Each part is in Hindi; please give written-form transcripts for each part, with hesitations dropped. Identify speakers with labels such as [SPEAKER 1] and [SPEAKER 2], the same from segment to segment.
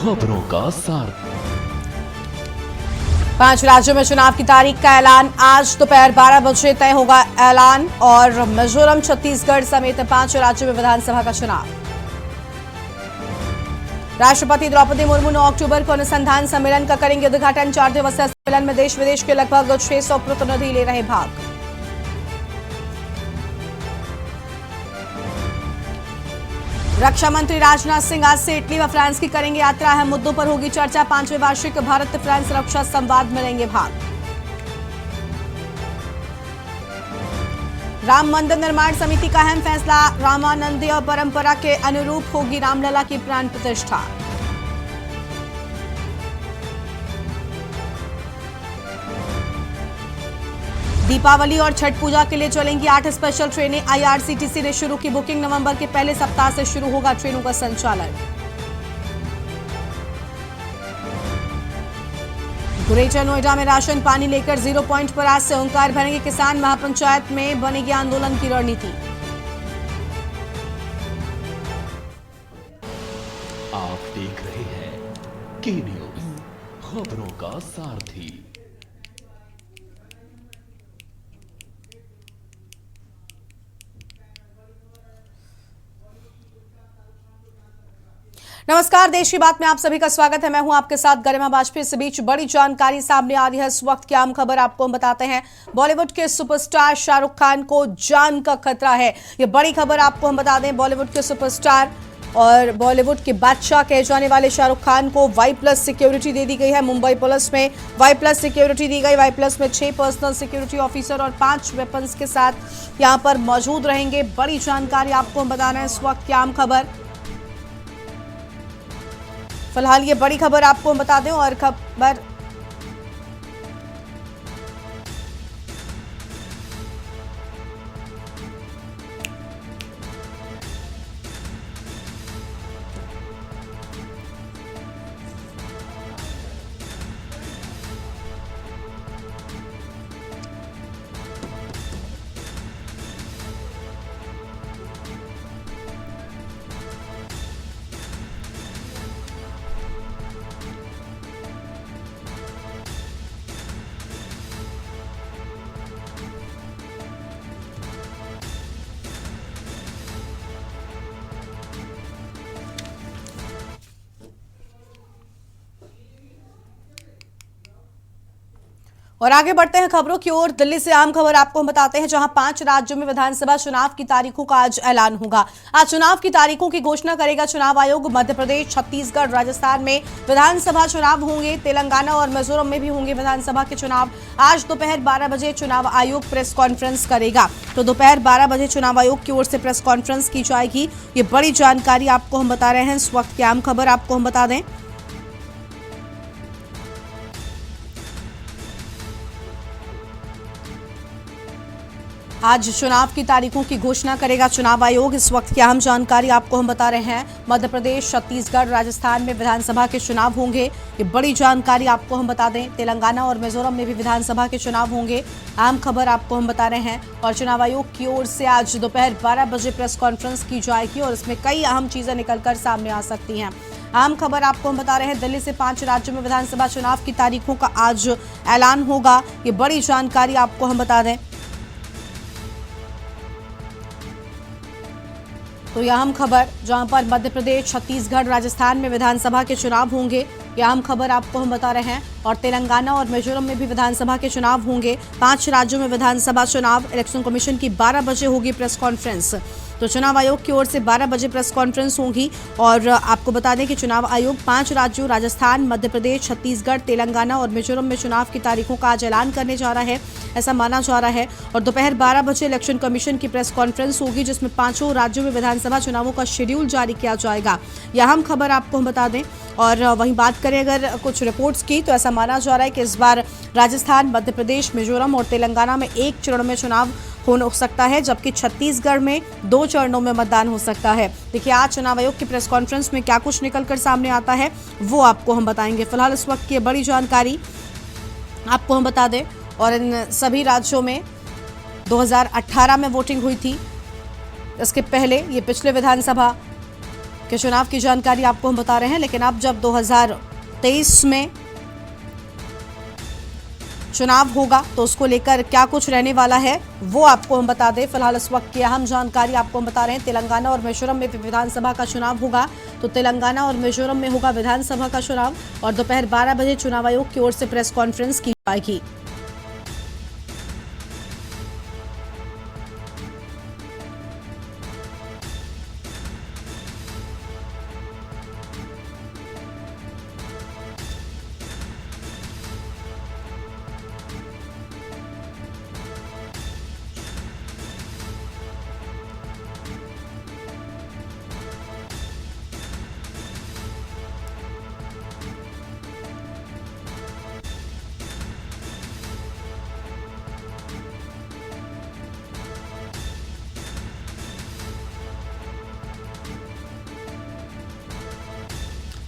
[SPEAKER 1] खबरों का सार।
[SPEAKER 2] 5 राज्यों में चुनाव की तारीख का ऐलान। आज दोपहर 12 बजे तय होगा ऐलान। और मिजोरम, छत्तीसगढ़ समेत 5 राज्यों में विधानसभा का चुनाव। राष्ट्रपति द्रौपदी मुर्मू 9 अक्टूबर को अनुसंधान सम्मेलन का करेंगे उद्घाटन। 4 दिवसीय सम्मेलन में देश विदेश के लगभग 600 प्रतिनिधि ले रहे भाग। रक्षा मंत्री राजनाथ सिंह आज से इटली व फ्रांस की करेंगे यात्रा। अहम मुद्दों पर होगी चर्चा। 5वें वार्षिक भारत फ्रांस रक्षा संवाद में लेंगे भाग। राम मंदिर निर्माण समिति का अहम फैसला। रामानंदीय परंपरा के अनुरूप होगी रामलला की प्राण प्रतिष्ठा। दीपावली और छठ पूजा के लिए चलेंगी 8 स्पेशल ट्रेनें। आईआरसीटीसी ने शुरू की बुकिंग। नवंबर के पहले सप्ताह से शुरू होगा ट्रेनों का संचालन। ग्रेटर नोएडा में राशन पानी लेकर 0 पॉइंट पर आज से ओंकार भरेंगे किसान। महापंचायत में बनेगी आंदोलन की रणनीति।
[SPEAKER 1] आप देख रहे हैं के न्यूज, खबरों का सारथी।
[SPEAKER 2] नमस्कार, देश की बात में आप सभी का स्वागत है। मैं हूं आपके साथ गरिमा वाजपेयी। इस बीच बड़ी जानकारी सामने आ रही है। इस वक्त की आम खबर आपको हम बताते हैं। बॉलीवुड के सुपरस्टार शाहरुख खान को जान का खतरा है। ये बड़ी खबर आपको हम बता दें। बॉलीवुड के सुपरस्टार और बॉलीवुड के बादशाह कहे जाने वाले शाहरुख खान को Y+ सिक्योरिटी दे दी गई है। मुंबई पुलिस में Y+ सिक्योरिटी दी गई। Y+ में 6 पर्सनल सिक्योरिटी ऑफिसर और 5 वेपन्स के साथ यहां पर मौजूद रहेंगे। बड़ी जानकारी आपको हम बता रहे हैं। इस वक्त की आम खबर, फिलहाल ये बड़ी खबर आपको हम बता दें। और खबर और आगे बढ़ते हैं खबरों की ओर। दिल्ली से आम खबर आपको हम बताते हैं, जहां 5 राज्यों में विधानसभा चुनाव की तारीखों का आज ऐलान होगा। आज चुनाव की तारीखों की घोषणा करेगा चुनाव आयोग। मध्य प्रदेश, छत्तीसगढ़, राजस्थान में विधानसभा चुनाव होंगे। तेलंगाना और मिजोरम में भी होंगे विधानसभा के चुनाव। आज दोपहर 12 बजे चुनाव आयोग प्रेस कॉन्फ्रेंस करेगा। तो दोपहर 12 बजे चुनाव आयोग की ओर से प्रेस कॉन्फ्रेंस की जाएगी। ये बड़ी जानकारी आपको हम बता रहे हैं। इस वक्त की आम खबर आपको हम बता दें। आज चुनाव की तारीखों की घोषणा करेगा चुनाव आयोग। इस वक्त की अहम जानकारी आपको हम बता रहे हैं। मध्य प्रदेश, छत्तीसगढ़, राजस्थान में विधानसभा के चुनाव होंगे। ये बड़ी जानकारी आपको हम बता दें। तेलंगाना और मिजोरम में भी विधानसभा के चुनाव होंगे। अहम खबर आपको हम बता रहे हैं। और चुनाव आयोग की ओर से आज दोपहर 12 बजे प्रेस कॉन्फ्रेंस की जाएगी और इसमें कई अहम चीजें निकलकर सामने आ सकती हैं। आम खबर आपको हम बता रहे हैं। दिल्ली से 5 राज्यों में विधानसभा चुनाव की तारीखों का आज ऐलान होगा। ये बड़ी जानकारी आपको हम बता दें। तो यह अहम खबर, जहां पर मध्य प्रदेश, छत्तीसगढ़, राजस्थान में विधानसभा के चुनाव होंगे। यह अहम खबर आपको हम बता रहे हैं। और तेलंगाना और मिजोरम में भी विधानसभा के चुनाव होंगे। 5 राज्यों में विधानसभा चुनाव। इलेक्शन कमीशन की 12 बजे होगी प्रेस कॉन्फ्रेंस। तो चुनाव आयोग की ओर से 12 बजे प्रेस कॉन्फ्रेंस होगी। और आपको बता दें कि चुनाव आयोग 5 राज्यों राजस्थान, मध्य प्रदेश, छत्तीसगढ़, तेलंगाना और मिजोरम में चुनाव की तारीखों का आज ऐलान करने जा रहा है, ऐसा माना जा रहा है। और दोपहर 12 बजे इलेक्शन कमीशन की प्रेस कॉन्फ्रेंस होगी, जिसमें 5 राज्यों में विधानसभा चुनावों का शेड्यूल जारी किया जाएगा। यह अहम खबर आपको हम बता दें। और वहीं बात करें अगर कुछ रिपोर्ट्स की, तो ऐसा माना जा रहा है कि इस बार राजस्थान, मध्य प्रदेश, मिजोरम और तेलंगाना में 1 चरण में चुनाव हो सकता है, जबकि छत्तीसगढ़ में 2 चरणों में मतदान हो सकता है। देखिए आज चुनाव आयोग की प्रेस कॉन्फ्रेंस में क्या कुछ निकलकर सामने आता है वो आपको हम बताएंगे। फिलहाल इस वक्त की बड़ी जानकारी आपको हम बता दें। और इन सभी राज्यों में 2018 में वोटिंग हुई थी। इसके पहले ये पिछले विधानसभा के चुनाव की जानकारी आपको हम बता रहे हैं। लेकिन अब जब 2023 में चुनाव होगा तो उसको लेकर क्या कुछ रहने वाला है वो आपको हम बता दें। फिलहाल इस वक्त की अहम जानकारी आपको हम बता रहे हैं। तेलंगाना और मिजोरम में भी विधानसभा का चुनाव होगा। तो तेलंगाना और मिजोरम में होगा विधानसभा का चुनाव और दोपहर 12 बजे चुनाव आयोग की ओर से प्रेस कॉन्फ्रेंस की जाएगी।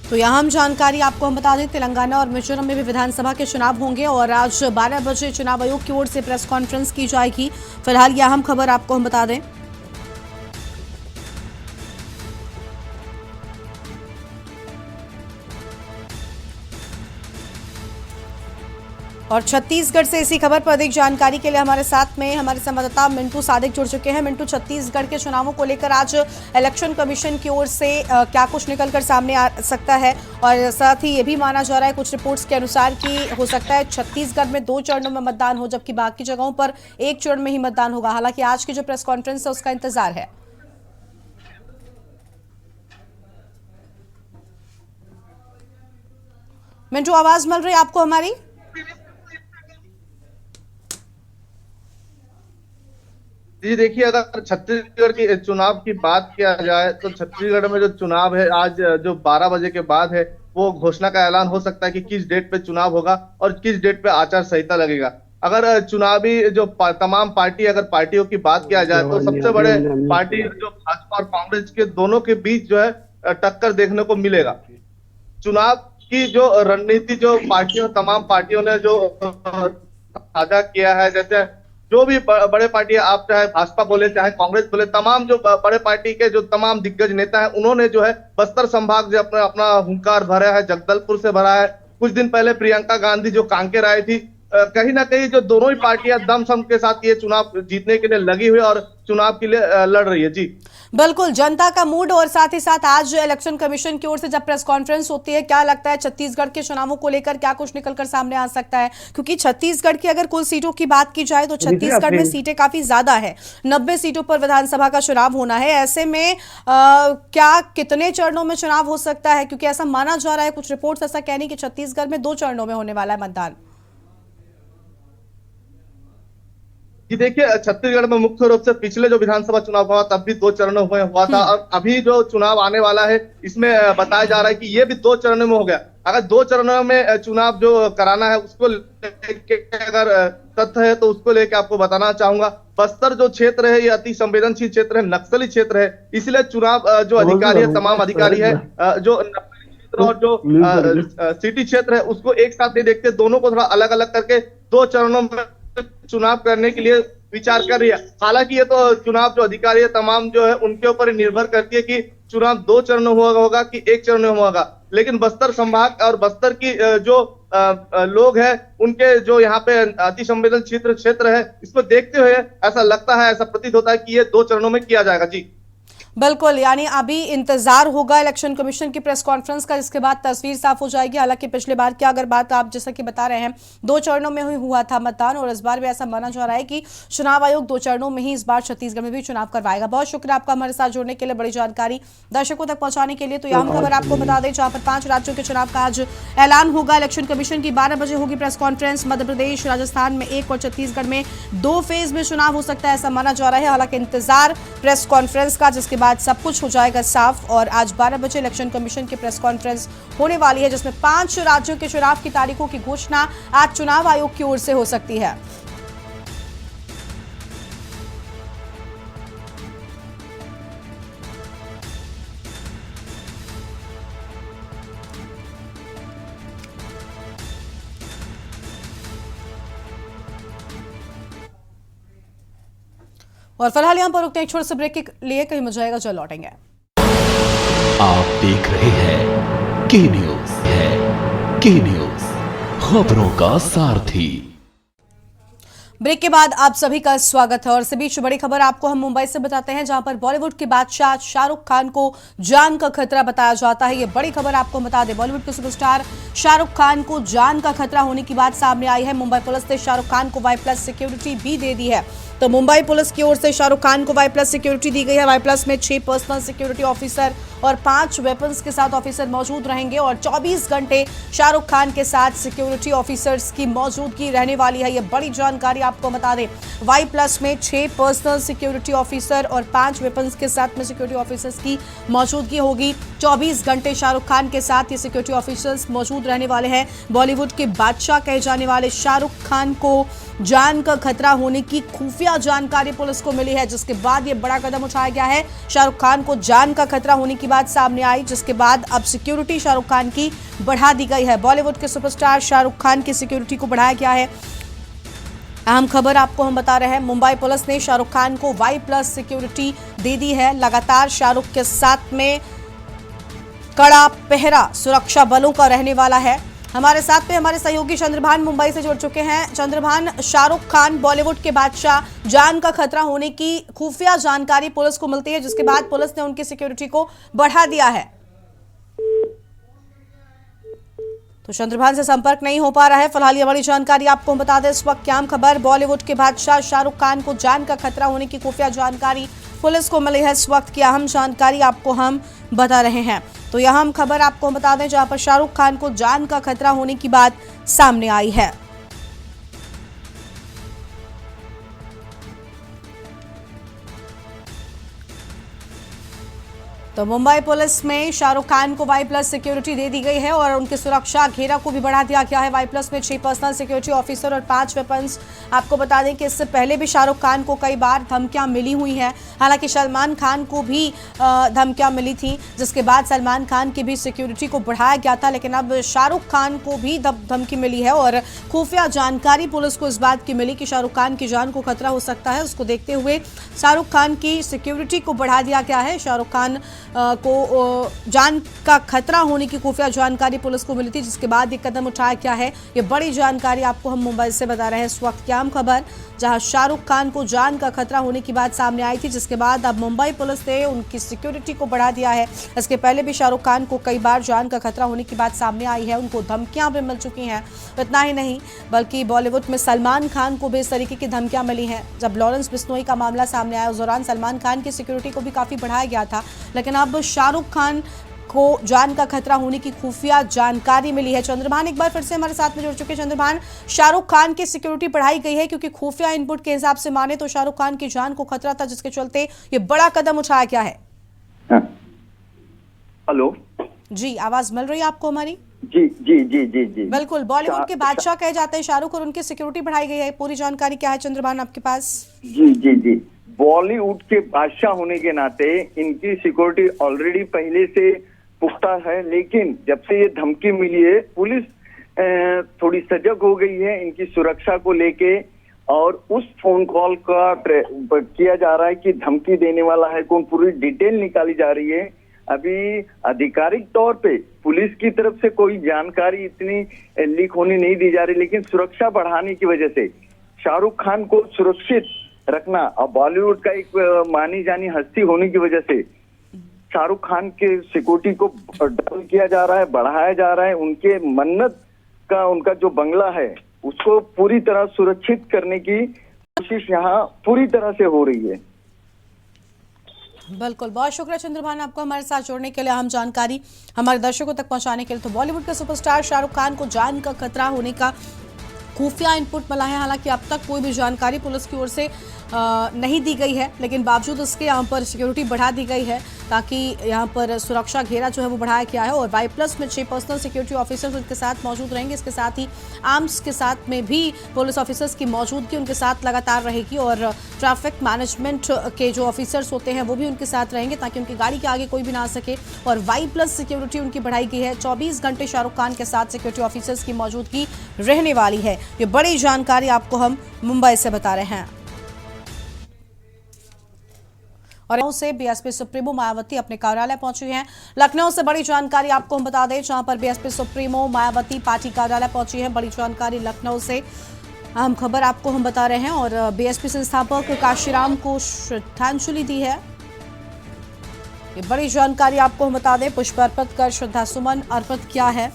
[SPEAKER 2] तो यहाँ हम जानकारी आपको हम बता दें, तेलंगाना और मिजोरम में भी विधानसभा के चुनाव होंगे और आज 12 बजे चुनाव आयोग की ओर से प्रेस कॉन्फ्रेंस की जाएगी। फिलहाल यह अहम खबर आपको हम बता दें। और छत्तीसगढ़ से इसी खबर पर अधिक जानकारी के लिए हमारे साथ में हमारे संवाददाता मिंटू सादिक जुड़ चुके हैं। मिंटू, छत्तीसगढ़ के चुनावों को लेकर आज इलेक्शन कमीशन की ओर से क्या कुछ निकलकर सामने आ सकता है? और साथ ही ये भी माना जा रहा है कुछ रिपोर्ट्स के अनुसार कि हो सकता है छत्तीसगढ़ में 2 चरणों में मतदान हो, जबकि बाकी जगहों पर 1 चरण में ही मतदान होगा। हालांकि आज की जो प्रेस कॉन्फ्रेंस है उसका इंतजार है। मिंटू, आवाज मिल रही है आपको हमारी?
[SPEAKER 3] जी देखिए, अगर छत्तीसगढ़ की चुनाव की बात किया जाए तो छत्तीसगढ़ में जो चुनाव है आज जो 12 बजे के बाद है वो घोषणा का ऐलान हो सकता है कि किस डेट पे चुनाव होगा और किस डेट पे आचार संहिता लगेगा। अगर चुनावी जो तमाम पार्टियों की बात किया जाए तो सबसे बड़े पार्टी जो भाजपा और कांग्रेस के दोनों के बीच जो है टक्कर देखने को मिलेगा। चुनाव की जो रणनीति जो तमाम पार्टियों ने जो साझा किया है, जैसे जो भी बड़े पार्टी, आप चाहे भाजपा बोले चाहे कांग्रेस बोले, तमाम जो बड़े पार्टी के जो तमाम दिग्गज नेता हैं उन्होंने जो है बस्तर संभाग से अपना हुंकार भरा है, जगदलपुर से भरा है। कुछ दिन पहले प्रियंका गांधी जो कांकेर आई थी, कहीं ना कहीं जो दोनों ही पार्टियां दम सम के साथ ये चुनाव जीतने के लिए लगी हुई और चुनाव के लिए लड़ रही है। जी
[SPEAKER 2] बिल्कुल, जनता का मूड और साथ ही साथ आज इलेक्शन कमीशन की ओर से जब प्रेस कॉन्फ्रेंस होती है, क्या लगता है छत्तीसगढ़ के चुनावों को लेकर क्या कुछ निकलकर सामने आ सकता है? क्योंकि छत्तीसगढ़ की अगर कुल सीटों की बात की जाए तो छत्तीसगढ़ में सीटें काफी ज्यादा है, 90 सीटों पर विधानसभा का चुनाव होना है। ऐसे में क्या कितने चरणों में चुनाव हो सकता है? क्योंकि ऐसा माना जा रहा है, कुछ रिपोर्ट्स ऐसा कहने की छत्तीसगढ़ में 2 चरणों में होने वाला है मतदान।
[SPEAKER 3] कि देखिए, छत्तीसगढ़ में मुख्य रूप से पिछले जो विधानसभा चुनाव हुआ तब भी 2 चरणों में हुआ था और अभी जो चुनाव आने वाला है इसमें बताया जा रहा है कि ये भी 2 चरणों में हो गया। अगर 2 चरणों में चुनाव जो कराना है उसको लेके अगर तथ्य है तो उसको लेके आपको बताना चाहूंगा। बस्तर जो क्षेत्र है ये अति संवेदनशील क्षेत्र है, नक्सली क्षेत्र है, इसलिए चुनाव जो अधिकारी है, तमाम अधिकारी है, जो और जो सिटी क्षेत्र है उसको एक साथ नहीं देखते, दोनों को थोड़ा अलग अलग करके 2 चरणों में चुनाव करने के लिए विचार कर रही है। हालांकि ये तो चुनाव जो अधिकारी है तमाम जो है उनके ऊपर ही निर्भर करती है कि चुनाव 2 चरणों में होगा कि 1 चरण में होगा। लेकिन बस्तर संभाग और बस्तर की जो लोग हैं उनके जो यहाँ पे अति संवेदनशील क्षेत्र है, इसको देखते हुए ऐसा लगता है, ऐसा प्रतीत होता है कि ये 2 चरणों में किया जाएगा। जी
[SPEAKER 2] बिल्कुल, यानी अभी इंतजार होगा इलेक्शन कमीशन की प्रेस कॉन्फ्रेंस का, जिसके बाद तस्वीर साफ हो जाएगी। हालांकि पिछले बार की अगर बात आप जैसा कि बता रहे हैं 2 चरणों में हुआ था मतदान और इस बार भी ऐसा माना जा रहा है कि चुनाव आयोग 2 चरणों में ही इस बार छत्तीसगढ़ में भी चुनाव करवाएगा। बहुत शुक्रिया आपका हमारे साथ जुड़ने के लिए, बड़ी जानकारी दर्शकों तक पहुंचाने के लिए। तो यह खबर आपको बता दें जहां पर 5 राज्यों के चुनाव का आज ऐलान होगा इलेक्शन कमीशन की। 12 बजे होगी प्रेस कॉन्फ्रेंस। मध्य प्रदेश, राजस्थान में 1 और छत्तीसगढ़ में 2 फेज में चुनाव हो सकता है, ऐसा माना जा रहा है। हालांकि इंतजार प्रेस कॉन्फ्रेंस का, जिसके बाद सब कुछ हो जाएगा साफ। और आज 12 बजे इलेक्शन कमीशन की प्रेस कॉन्फ्रेंस होने वाली है, जिसमें 5 राज्यों के चुनाव की तारीखों की घोषणा आज चुनाव आयोग की ओर से हो सकती है। और फिलहाल यहां पर रुकते हैं एक छोटे से ब्रेक के लिए, कहीं मत जाएगा, चल लौटेंगे।
[SPEAKER 1] आप देख रहे हैं के न्यूज है। के न्यूज, खबरों का सारथी।
[SPEAKER 2] ब्रेक के बाद आप सभी का स्वागत है और इस बीच बड़ी खबर आपको हम मुंबई से बताते हैं, जहां पर बॉलीवुड के बादशाह शाहरुख खान को जान का खतरा बताया जाता है। ये बड़ी खबर आपको बता दें, बॉलीवुड के सुपरस्टार शाहरुख खान को जान का खतरा होने की बात सामने आई है। मुंबई पुलिस ने शाहरुख खान को Y+ सिक्योरिटी भी दे दी है। तो मुंबई पुलिस की ओर से शाहरुख खान को Y+ सिक्योरिटी दी गई है। Y+ में 6 पर्सनल सिक्योरिटी ऑफिसर और 5 वेपन्स के साथ ऑफिसर मौजूद रहेंगे और 24 घंटे शाहरुख खान के साथ सिक्योरिटी ऑफिसर्स की मौजूदगी रहने वाली है। यह बड़ी जानकारी आपको बता दें, Y+ में 6 पर्सनल सिक्योरिटी ऑफिसर और 5 वेपन्स के साथ में सिक्योरिटी ऑफिसर्स की मौजूदगी होगी। 24 घंटे शाहरुख खान के साथ ये सिक्योरिटी ऑफिसर्स मौजूद रहने वाले हैं। बॉलीवुड के बादशाह कहे जाने वाले शाहरुख खान को जान का खतरा होने की खुफिया जानकारी पुलिस को मिली है, जिसके बाद ये बड़ा कदम उठाया गया है। शाहरुख खान को जान का खतरा होने की बात सामने आई, जिसके बाद अब सिक्योरिटी शाहरुख खान की बढ़ा दी गई है। बॉलीवुड के सुपरस्टार शाहरुख खान की सिक्योरिटी को बढ़ाया गया है। अहम खबर आपको हम बता रहे हैं, मुंबई पुलिस ने शाहरुख खान को Y+ सिक्योरिटी दे दी है। लगातार शाहरुख के साथ में कड़ा पहरा सुरक्षा बलों का रहने वाला है। हमारे साथ में हमारे सहयोगी चंद्रभान मुंबई से जुड़ चुके हैं। चंद्रभान, शाहरुख खान बॉलीवुड के बादशाह, जान का खतरा होने की खुफिया जानकारी पुलिस को मिलती है, जिसके बाद पुलिस ने उनकी सिक्योरिटी को बढ़ा दिया है। तो चंद्रभान से संपर्क नहीं हो पा रहा है। फिलहाल ये बड़ी जानकारी आपको बता दें, इस वक्त क्या खबर, बॉलीवुड के बादशाह शाहरुख खान को जान का खतरा होने की खुफिया जानकारी पुलिस को मिली है। इस वक्त की अहम जानकारी आपको हम बता रहे हैं। तो यह अहम खबर आपको बता दें, जहां पर शाहरुख खान को जान का खतरा होने की बात सामने आई है। तो मुंबई पुलिस में शाहरुख खान को Y+ सिक्योरिटी दे दी गई है और उनकी सुरक्षा घेरा को भी बढ़ा दिया गया है। Y+ में 6 पर्सनल सिक्योरिटी ऑफिसर और 5 वेपन्स। आपको बता दें कि इससे पहले भी शाहरुख खान को कई बार धमकियां मिली हुई हैं। हालांकि सलमान खान को भी धमकियां मिली थी, जिसके बाद सलमान खान की भी सिक्योरिटी को बढ़ाया गया था, लेकिन अब शाहरुख खान को भी धमकी मिली है और खुफिया जानकारी पुलिस को इस बात की मिली कि शाहरुख खान की जान को खतरा हो सकता है। उसको देखते हुए शाहरुख खान की सिक्योरिटी को बढ़ा दिया गया है। शाहरुख खान को जान का खतरा होने की खुफिया जानकारी पुलिस को मिली थी, जिसके बाद ये कदम उठाया गया है। ये बड़ी जानकारी आपको हम मुंबई से बता रहे हैं। इस वक्त की अहम खबर, जहां शाहरुख खान को जान का खतरा होने की बात सामने आई थी, जिसके बाद अब मुंबई पुलिस ने उनकी सिक्योरिटी को बढ़ा दिया है। इसके पहले भी शाहरुख खान को कई बार जान का खतरा होने की बात सामने आई है। उनको धमकियां भी मिल चुकी हैं। इतना ही नहीं, बल्कि बॉलीवुड में सलमान खान को भी इस तरीके की धमकियां मिली हैं। जब लॉरेंस बिश्नोई का मामला सामने आया, उस दौरान सलमान खान की सिक्योरिटी को भी काफी बढ़ाया गया था, लेकिन अब शाहरुख खान को जान का खतरा होने की खुफिया जानकारी मिली है। चंद्रभान एक बार फिर से हमारे साथ में जुड़ चुके हैं। चंद्रभान, शाहरुख खान की सिक्योरिटी बढ़ाई गई है क्योंकि खुफिया इनपुट के हिसाब से माने तो शाहरुख खान की जान को खतरा था, जिसके चलते ये बड़ा कदम उठाया गया है।
[SPEAKER 4] हेलो
[SPEAKER 2] जी, आवाज मिल रही है आपको हमारी?
[SPEAKER 4] जी जी जी जी जी
[SPEAKER 2] बिल्कुल, बॉलीवुड के बादशाह कहे जाते हैं शाहरुख, और उनकी सिक्योरिटी बढ़ाई गई है। पूरी जानकारी क्या है चंद्रभान आपके पास?
[SPEAKER 4] जी जी जी बॉलीवुड के बादशाह होने के नाते इनकी सिक्योरिटी ऑलरेडी पहले से पुख्ता है, लेकिन जब से ये धमकी मिली है, पुलिस थोड़ी सजग हो गई है इनकी सुरक्षा को लेके, और उस फोन कॉल का किया जा रहा है कि धमकी देने वाला है कौन, पूरी डिटेल निकाली जा रही है। अभी आधिकारिक तौर पे पुलिस की तरफ से कोई जानकारी इतनी लीक होनी नहीं दी जा रही, लेकिन सुरक्षा बढ़ाने की वजह से शाहरुख खान को सुरक्षित रखना और बॉलीवुड का एक मानी जानी हस्ती होने की वजह से शाहरुख खान के सिक्योरिटी को डबल किया जा रहा है, बढ़ाया जा रहा है। उनके मन्नत का उनका जो बंगला है उसको पूरी तरह सुरक्षित करने की कोशिश यहाँ पूरी तरह से हो रही है।
[SPEAKER 2] बिल्कुल, बहुत शुक्रिया चंद्रभान आपको हमारे साथ जोड़ने के लिए, अहम जानकारी हमारे दर्शकों तक पहुंचाने के लिए। तो बॉलीवुड के सुपरस्टार शाहरुख खान को जान का खतरा होने का खुफिया इनपुट मिला है। हालांकि अब तक कोई भी जानकारी पुलिस की ओर से नहीं दी गई है, लेकिन बावजूद उसके यहाँ पर सिक्योरिटी बढ़ा दी गई है ताकि यहाँ पर सुरक्षा घेरा जो है वो बढ़ाया गया है। और Y+ में 6 पर्सनल सिक्योरिटी ऑफिसर्स उनके साथ मौजूद रहेंगे। इसके साथ ही आर्म्स के साथ में भी पुलिस ऑफिसर्स की मौजूदगी उनके साथ लगातार रहेगी और ट्रैफिक मैनेजमेंट के जो ऑफिसर्स होते हैं वो भी उनके साथ रहेंगे ताकि उनकी गाड़ी के आगे कोई भी ना आ सके। और Y+ सिक्योरिटी उनकी बढ़ाई गई है। 24 घंटे शाहरुख खान के साथ सिक्योरिटी ऑफिसर्स की मौजूदगी रहने वाली है। ये बड़ी जानकारी आपको हम मुंबई से बता रहे हैं। और लखनऊ से बीएसपी सुप्रीमो मायावती अपने कार्यालय पहुंची हैं। लखनऊ से बड़ी जानकारी आपको हम बता दें, जहां पर बीएसपी सुप्रीमो मायावती पार्टी कार्यालय पहुंची है। बड़ी जानकारी लखनऊ से अहम खबर आपको हम बता रहे हैं और बीएसपी संस्थापक काशीराम को श्रद्धांजलि दी है। ये बड़ी जानकारी आपको हम बता दें, पुष्प अर्पित कर श्रद्धा सुमन अर्पित किया है।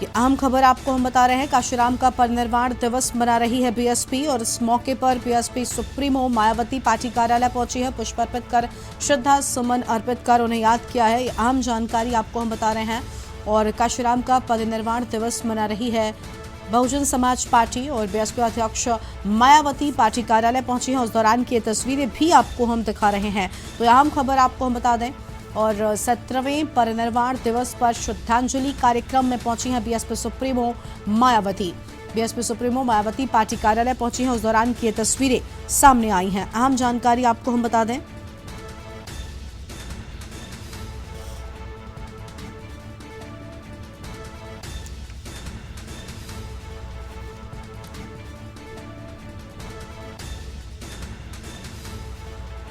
[SPEAKER 2] ये अहम खबर आपको हम बता रहे हैं। काशीराम का परिनिर्वाण दिवस मना रही है बीएसपी और इस मौके पर बीएसपी सुप्रीमो मायावती पार्टी कार्यालय पहुंची है। पुष्प अर्पित कर श्रद्धा सुमन अर्पित कर उन्हें याद किया है। ये अहम जानकारी आपको हम बता रहे हैं और काशीराम का परिनिर्वाण दिवस मना रही है बहुजन समाज पार्टी और बीएसपी अध्यक्ष मायावती पार्टी कार्यालय पहुंची है। उस दौरान की ये तस्वीरें भी आपको हम दिखा रहे हैं। तो ये अहम खबर आपको हम बता दें और 17वें परिनिर्वाण दिवस पर श्रद्धांजलि कार्यक्रम में पहुंची हैं BSP supremo Mayawati. BSP supremo Mayawati party कार्यालय पहुंची हैं, उस दौरान की ये तस्वीरें सामने आई हैं। अहम जानकारी आपको हम बता दें,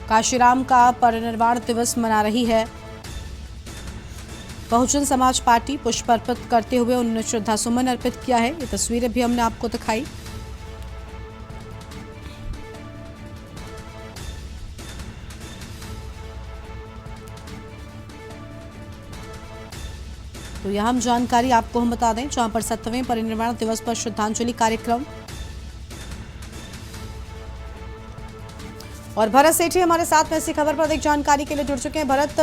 [SPEAKER 2] काशीराम का परिनिर्वाण दिवस मना रही है बहुजन समाज पार्टी। पुष्प अर्पित करते हुए उन्होंने श्रद्धा सुमन अर्पित किया है। ये तस्वीरें भी हमने आपको दिखाई। तो यह हम जानकारी आपको हम बता दें, जहां पर 17वें परिनिर्वाण दिवस पर श्रद्धांजलि कार्यक्रम। और भरत सेठी हमारे साथ में इसी खबर पर अधिक जानकारी के लिए जुड़ चुके हैं। Bharat,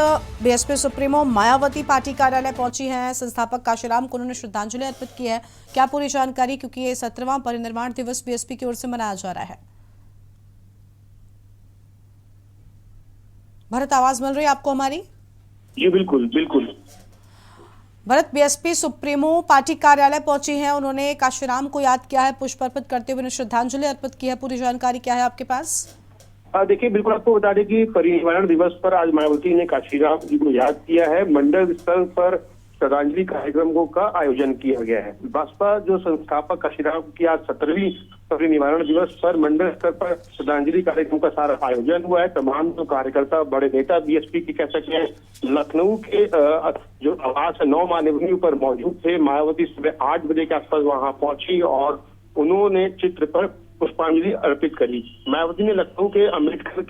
[SPEAKER 2] BSP supremo Mayawati party कार्यालय पहुंची हैं, संस्थापक काशीराम को उन्होंने श्रद्धांजलि अर्पित की है। क्या पूरी जानकारी, क्योंकि ये 17वां परिनिर्वाण दिवस बीएसपी की ओर से मनाया जा रहा है। भरत, आवाज मिल रही है आपको हमारी?
[SPEAKER 5] जी बिल्कुल बिल्कुल।
[SPEAKER 2] भरत, बीएसपी सुप्रीमो पार्टी कार्यालय पहुंची हैं, उन्होंने काशीराम को याद किया है, पुष्प अर्पित करते हुए श्रद्धांजलि अर्पित की है। पूरी जानकारी क्या है आपके पास?
[SPEAKER 5] देखिए, बिल्कुल आपको बता दें कि परिनिर्वाण दिवस पर आज मायावती ने काशीराम जी को याद किया है। मंडल स्तर पर श्रद्धांजलि कार्यक्रमों का आयोजन किया गया है। बसपा जो संस्थापक काशीराम की आज 17वीं परिनिर्वाण दिवस पर मंडल स्तर पर श्रद्धांजलि कार्यक्रम का सारा आयोजन हुआ है। तमाम जो कार्यकर्ता, बड़े नेता बीएसपी की कह सकते हैं, लखनऊ के जो आवास 9 माह एवेन्यू पर मौजूद थे। मायावती सुबह 8 बजे के आसपास वहां पहुंची और उन्होंने चित्र पर पुष्पांजलि अर्पित करी। मायावती ने लखनऊ में अम्बेडकर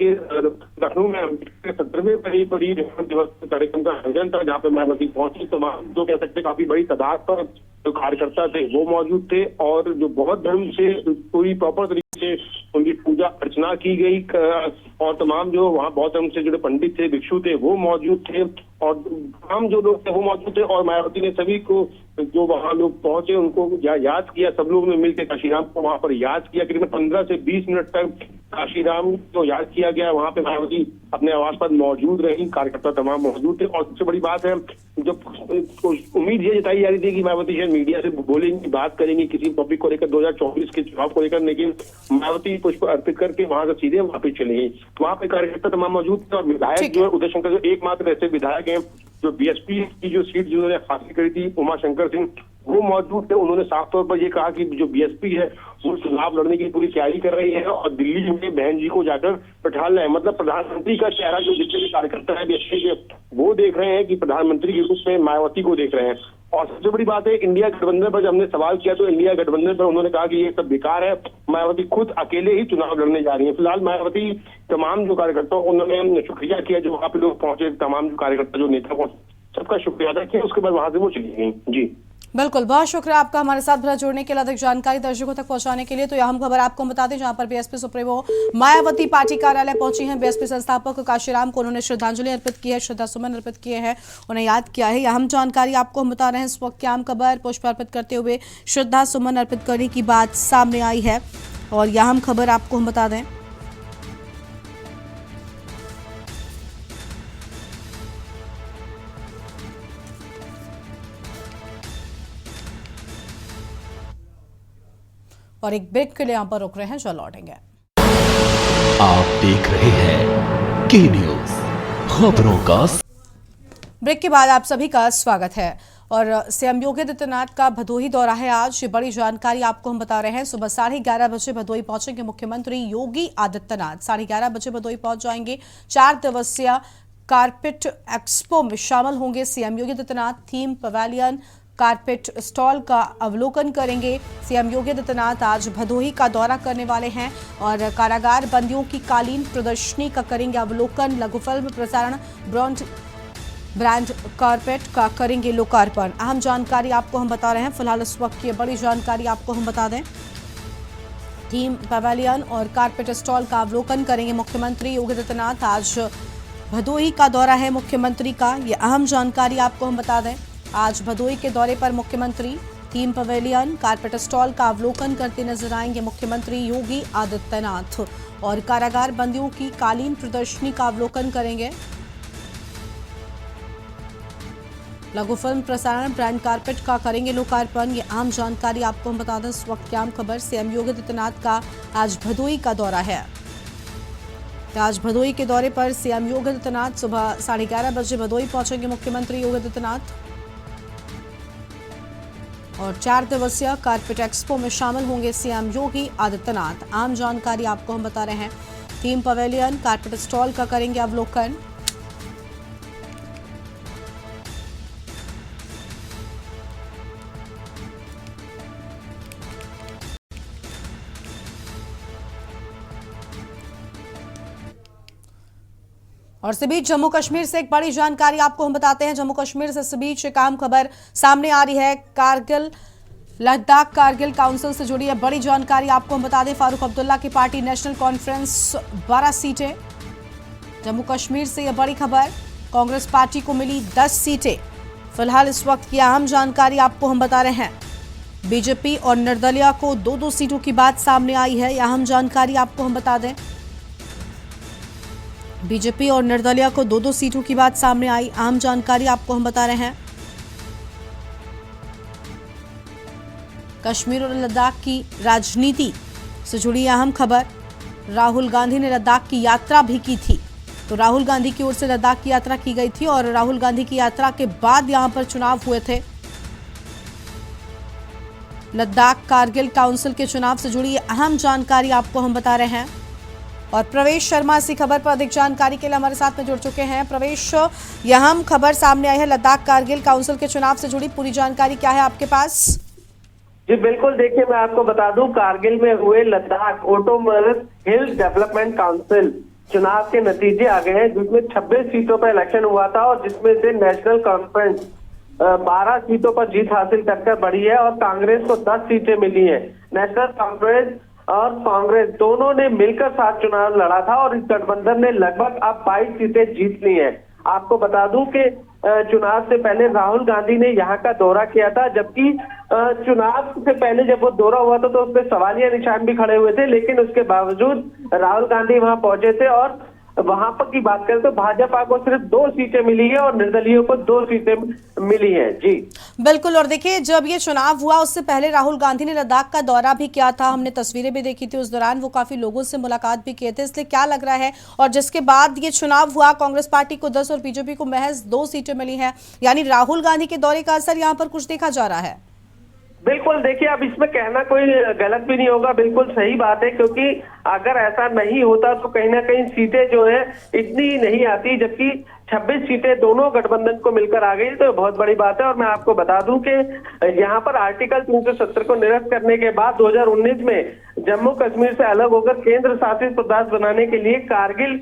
[SPEAKER 5] के 17वें परिनिर्वाण दिवस कार्यक्रम का आयोजन था, जहाँ पे मायावती पहुंची। तो जो कह सकते काफी बड़ी तादाद पर जो कार्यकर्ता थे वो मौजूद थे और जो बौद्ध धर्म से पूरी प्रॉपर तरीके से उनकी पूजा अर्चना की गई और तमाम जो वहाँ बौद्ध धर्म से जुड़े पंडित थे, भिक्षु थे, वो मौजूद थे और तमाम जो लोग थे वो मौजूद थे। और मायावती ने सभी को जो वहाँ लोग पहुंचे उनको याद किया। सब लोगों ने मिलकर काशीराम को वहाँ पर याद किया। करीबन 15 से 20 मिनट तक काशीराम को याद किया गया। वहाँ पे मायावती अपने आवास पर मौजूद रही, कार्यकर्ता तमाम मौजूद थे। और सबसे बड़ी बात है, जब उम्मीद ये जताई जा रही थी कि मायावती शायद मीडिया से बोलेंगी, बात करेंगी किसी टॉपिक को लेकर, 2024 के चुनाव को लेकर, लेकिन मायावती पुष्प अर्पित करके वहां से सीधे वापस चली गई। वहाँ पे कार्यकर्ता तमाम मौजूद थे और विधायक जो है उदय शंकर, जो एकमात्र ऐसे विधायक हैं जो बीएसपी की जो सीट जिन्होंने हासिल करी थी, उमा शंकर सिंह, वो मौजूद थे। उन्होंने साफ तौर पर ये कहा कि जो बीएसपी है वो चुनाव लड़ने की पूरी तैयारी कर रही है और दिल्ली में बहन जी को जाकर बैठाना है। मतलब प्रधानमंत्री का चेहरा जो जितने भी कार्यकर्ता है बीएसपी के, वो देख रहे हैं कि प्रधानमंत्री के रूप में मायावती को देख रहे हैं। और सबसे बड़ी बात है, इंडिया गठबंधन पर जब हमने सवाल किया तो इंडिया गठबंधन पर उन्होंने कहा कि ये सब बेकार है, मायावती खुद अकेले ही चुनाव लड़ने जा रही है। फिलहाल मायावती तमाम जो कार्यकर्ता, उन्होंने शुक्रिया किया जो वहाँ पे लोग पहुंचे, तमाम जो कार्यकर्ता, जो नेता पहुंचे, सबका शुक्रिया अदा किया। उसके बाद वहां से वो चली गई। जी
[SPEAKER 2] बिल्कुल, बहुत शुक्रिया आपका हमारे साथ भरत जोड़ने के लिए, अधिक जानकारी दर्शकों तक पहुंचाने के लिए। तो यह हम खबर आपको बता दें, जहां पर बीएसपी सुप्रीमो मायावती पार्टी कार्यालय पहुंची हैं। बीएसपी संस्थापक काशीराम को उन्होंने श्रद्धांजलि अर्पित की है, श्रद्धा सुमन अर्पित किए हैं, उन्हें याद किया है। यह हम जानकारी आपको हम बता रहे हैं। इस वक्त की अहम खबर, पुष्प अर्पित करते हुए श्रद्धा सुमन अर्पित करने की बात सामने आई है और यह हम खबर आपको हम बता दें। और एक ब्रेक के लिए यहाँ पर रुक रहे हैं, जो लौटेंगे।
[SPEAKER 1] आप देख रहे हैं के न्यूज, खबरों का।
[SPEAKER 2] ब्रेक के बाद आप सभी का स्वागत है और सीएम योगी आदित्यनाथ का भदोही दौरा है आज। ये बड़ी जानकारी आपको हम बता रहे हैं। सुबह 11:30 बजे भदोही पहुंचेंगे मुख्यमंत्री योगी आदित्यनाथ। 11:30 बजे भदोही पहुंच जाएंगे। 4 दिवसीय कारपेट एक्सपो में शामिल होंगे CM Yogi Adityanath. Theme pavilion carpet stall का अवलोकन करेंगे। सीएम योगी आदित्यनाथ आज भदोही का दौरा करने वाले हैं और कारागार बंदियों की कालीन प्रदर्शनी का करेंगे अवलोकन। लघु फिल्म प्रसारण ब्रांड कारपेट का करेंगे लोकार्पण। अहम जानकारी आपको हम बता रहे हैं। फिलहाल इस वक्त की बड़ी जानकारी आपको हम बता दें। थीम पवेलियन और कारपेट स्टॉल का अवलोकन करेंगे मुख्यमंत्री योगी आदित्यनाथ। आज भदोही का दौरा है मुख्यमंत्री का, ये अहम जानकारी आपको हम बता दें। आज भदोही के दौरे पर मुख्यमंत्री थीम पवेलियन कारपेट स्टॉल का अवलोकन करते नजर आएंगे मुख्यमंत्री योगी आदित्यनाथ और कारागार बंदियों की कालीन प्रदर्शनी का अवलोकन करेंगे। लघु फिल्म प्रसारण ब्रांड कारपेट का करेंगे लोकार्पण। ये आम जानकारी आपको हम बता दें। इस वक्त की आम खबर, सीएम योगी आदित्यनाथ का आज भदोही का दौरा है। आज भदोही के दौरे पर सीएम योगी आदित्यनाथ सुबह 11:30 बजे भदोही पहुंचेंगे मुख्यमंत्री योगी आदित्यनाथ और 4 दिवसीय कारपेट एक्सपो में शामिल होंगे सीएम योगी आदित्यनाथ। आम जानकारी आपको हम बता रहे हैं। थीम पवेलियन कारपेट स्टॉल का करेंगे अवलोकन। और इस बीच जम्मू कश्मीर से एक बड़ी जानकारी आपको हम बताते हैं। जम्मू कश्मीर से इस बीच एक अहम खबर सामने आ रही है। कारगिल लद्दाख कारगिल काउंसिल से जुड़ी है बड़ी जानकारी आपको हम बता दें। फारूक अब्दुल्ला की पार्टी नेशनल कॉन्फ्रेंस 12 सीटें। जम्मू कश्मीर से यह बड़ी खबर, कांग्रेस पार्टी को मिली 10 सीटें। फिलहाल इस वक्त की अहम जानकारी आपको हम बता रहे हैं। बीजेपी और निर्दलीय को 2-2 सीटों की बात सामने आई है। यह अहम जानकारी आपको हम बता दें। बीजेपी और निर्दलीय को 2-2 सीटों की बात सामने आई। अहम जानकारी आपको हम बता रहे हैं। कश्मीर और लद्दाख की राजनीति से जुड़ी अहम खबर, राहुल गांधी ने लद्दाख की यात्रा भी की थी। तो राहुल गांधी की ओर से लद्दाख की यात्रा की गई थी और राहुल गांधी की यात्रा के बाद यहां पर चुनाव हुए थे। लद्दाख कारगिल काउंसिल के चुनाव से जुड़ी अहम जानकारी आपको हम बता रहे हैं। और प्रवेश शर्मा इसी खबर पर अधिक जानकारी के लिए हमारे साथ में जुड़ चुके हैं। प्रवेश, यह अहम खबर सामने आई है लद्दाख कारगिल काउंसिल के चुनाव से जुड़ी, पूरी जानकारी क्या है आपके पास?
[SPEAKER 5] जी बिल्कुल, देखिए मैं आपको बता दूं, कारगिल में हुए Ladakh autonomous hills development council चुनाव के नतीजे आ गए हैं, जिसमें 26 सीटों पर इलेक्शन हुआ था और जिसमें से नेशनल कॉन्फ्रेंस 12 सीटों पर जीत हासिल कर बढ़ी है और कांग्रेस को 10 सीटें मिली है। नेशनल कॉन्फ्रेंस और कांग्रेस दोनों ने मिलकर साथ चुनाव लड़ा था और इस गठबंधन ने लगभग अब 22 सीटें जीत ली हैं। आपको बता दूं कि चुनाव से पहले राहुल गांधी ने यहाँ का दौरा किया था, जबकि चुनाव से पहले जब वो दौरा हुआ था तो उस पर सवालिया निशान भी खड़े हुए थे, लेकिन उसके बावजूद राहुल गांधी वहां पहुंचे थे और वहां पर की बात करें तो भाजपा को सिर्फ 2 सीटें मिली है और निर्दलीयों को 2 सीटें मिली हैं। जी
[SPEAKER 2] बिल्कुल। और देखिए, जब ये चुनाव हुआ उससे पहले राहुल गांधी ने लद्दाख का दौरा भी किया था, हमने तस्वीरें भी देखी थी। उस दौरान वो काफी लोगों से मुलाकात भी किए थे, इसलिए क्या लग रहा है? और जिसके बाद ये चुनाव हुआ, कांग्रेस पार्टी को 10 और बीजेपी को महज 2 सीटें मिली हैं, यानी राहुल गांधी के दौरे का असर यहाँ पर कुछ देखा जा रहा है।
[SPEAKER 5] बिल्कुल, देखिए अब इसमें कहना कोई गलत भी नहीं होगा, बिल्कुल सही बात है, क्योंकि अगर ऐसा नहीं होता तो कहीं ना कहीं सीटें जो है इतनी नहीं आती, जबकि 26 सीटें दोनों गठबंधन को मिलकर आ गई तो बहुत बड़ी बात है। और मैं आपको बता दूं कि यहाँ पर आर्टिकल 370 को निरस्त करने के बाद 2019 में जम्मू कश्मीर से अलग होकर केंद्र शासित प्रदेश बनाने के लिए कारगिल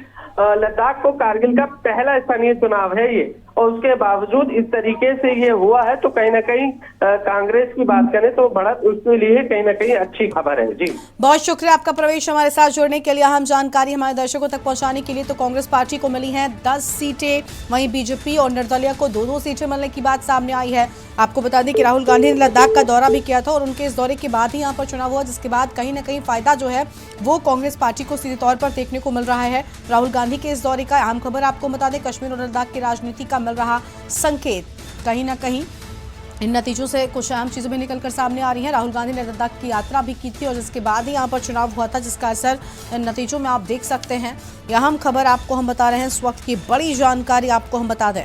[SPEAKER 5] लद्दाख को कारगिल का पहला स्थानीय चुनाव है ये, और उसके बावजूद इस तरीके से ये हुआ है तो कहीं ना कहीं कांग्रेस की बात करें तो बढ़त उसके लिए कहीं ना कहीं अच्छी खबर है। जी
[SPEAKER 2] बहुत शुक्रिया आपका प्रवेश, हमारे साथ जुड़ने के लिए। अहम जानकारी हमारे दर्शकों तक पहुंचाने के लिए। तो कांग्रेस पार्टी को मिली हैं 10 सीटें, वहीं बीजेपी और निर्दलीय को 2-2 सीटें मिलने की बात सामने आई है। आपको बता दें कि राहुल गांधी ने लद्दाख का दौरा भी किया था और उनके इस दौरे के बाद ही यहाँ पर चुनाव हुआ, जिसके बाद कहीं ना कहीं फायदा जो है वो कांग्रेस पार्टी को सीधे तौर पर देखने को मिल रहा है। राहुल गांधी के इस दौरे का अहम खबर आपको बता दें, कश्मीर और लद्दाख की राजनीति का मिल रहा संकेत। कहीं ना कहीं इन नतीजों से कुछ अहम चीजें भी निकलकर सामने आ रही हैं। राहुल गांधी ने लद्दाख की यात्रा भी की थी और जिसके बाद ही यहाँ पर चुनाव हुआ था, जिसका असर इन नतीजों में आप देख सकते हैं। यह अहम खबर आपको हम बता रहे हैं, इस वक्त की बड़ी जानकारी आपको हम बता दें।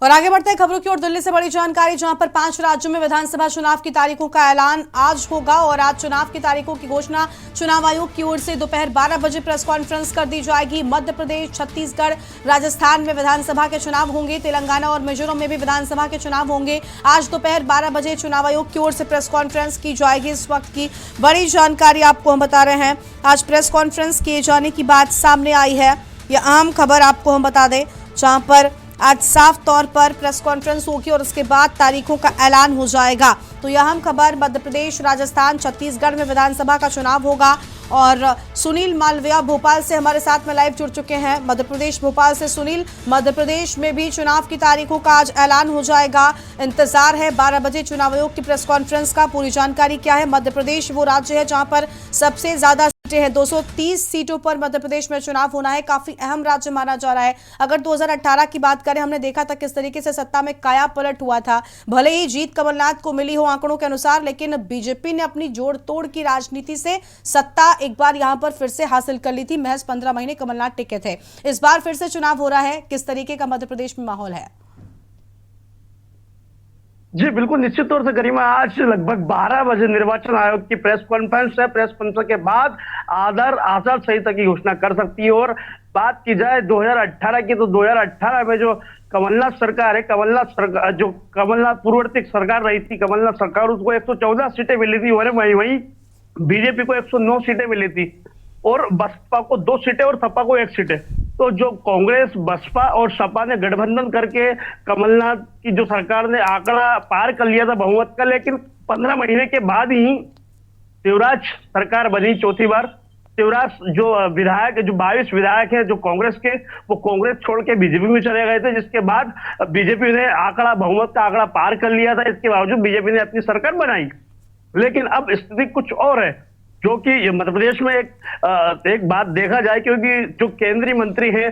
[SPEAKER 2] और आगे बढ़ते हैं खबरों की ओर। दिल्ली से बड़ी जानकारी, जहां पर 5 राज्यों में विधानसभा चुनाव की तारीखों का ऐलान आज होगा और आज चुनाव की तारीखों की घोषणा चुनाव आयोग की ओर से दोपहर 12 बजे प्रेस कॉन्फ्रेंस कर दी जाएगी। मध्य प्रदेश, छत्तीसगढ़, राजस्थान में विधानसभा के चुनाव होंगे। तेलंगाना और मिजोरम में भी विधानसभा के चुनाव होंगे। आज दोपहर 12 बजे चुनाव आयोग की ओर से प्रेस कॉन्फ्रेंस की जाएगी। इस वक्त की बड़ी जानकारी आपको हम बता रहे हैं। आज प्रेस कॉन्फ्रेंस किए जाने की बात सामने आई है। यह अहम खबर आपको हम बता दें, जहां पर आज साफ तौर पर प्रेस कॉन्फ्रेंस होगी और उसके बाद तारीखों का ऐलान हो जाएगा। तो यह अहम खबर, मध्य प्रदेश, राजस्थान, छत्तीसगढ़ में विधानसभा का चुनाव होगा। और सुनील मालविया भोपाल से हमारे साथ में लाइव जुड़ चुके हैं। मध्य प्रदेश भोपाल से सुनील, मध्य प्रदेश में भी चुनाव की तारीखों का आज ऐलान हो जाएगा। इंतजार है 12 बजे चुनाव आयोग की प्रेस कॉन्फ्रेंस का। पूरी जानकारी क्या है? मध्य प्रदेश वो राज्य है जहां पर सबसे ज्यादा सीटें हैं, 230 सीटों पर मध्य प्रदेश में चुनाव होना है। काफी अहम राज्य माना जा रहा है। अगर 2018 की बात करें, हमने देखा था किस तरीके से सत्ता में काया पलट हुआ था। भले ही जीत कमलनाथ को मिली हो आंकड़ों के अनुसार, लेकिन बीजेपी ने अपनी जोड़ तोड़ की राजनीति से सत्ता एक बार यहां पर फिर से हासिल कर ली थी। महज 15 महीने कमलनाथ टिके थे। इस बार फिर से चुनाव हो रहा है। किस तरीके का मध्य प्रदेश में माहौल है?
[SPEAKER 6] जी बिल्कुल, निश्चित तौर से गरिमा, आज लगभग 12 बजे निर्वाचन आयोग की प्रेस कॉन्फ्रेंस है। प्रेस कॉन्फ्रेंस के बाद आचार संहिता की घोषणा कर सकती है। और बात की जाए 2018 की, तो 2018 में जो कमलनाथ सरकार है, जो कमलनाथ पूर्ववर्ती सरकार रही थी, कमलनाथ सरकार, उसको 114 सीटें मिली थी और वहीं बीजेपी को 109 सीटें मिली थी और बसपा को 2 सीटें और सपा को 1 सीटें। तो जो कांग्रेस, बसपा और सपा ने गठबंधन करके कमलनाथ की जो सरकार ने आंकड़ा पार कर लिया था बहुमत का, लेकिन 15 महीने के बाद ही शिवराज सरकार बनी चौथी बार। शिवराज जो विधायक, जो 22 विधायक हैं जो कांग्रेस के, वो कांग्रेस छोड़ के बीजेपी में चले गए थे, जिसके बाद बीजेपी ने बहुमत का आंकड़ा पार कर लिया था। इसके बावजूद बीजेपी ने अपनी सरकार बनाई। लेकिन अब स्थिति कुछ और है, जो कि मध्य प्रदेश में एक बात देखा जाए, क्योंकि जो केंद्रीय मंत्री हैं,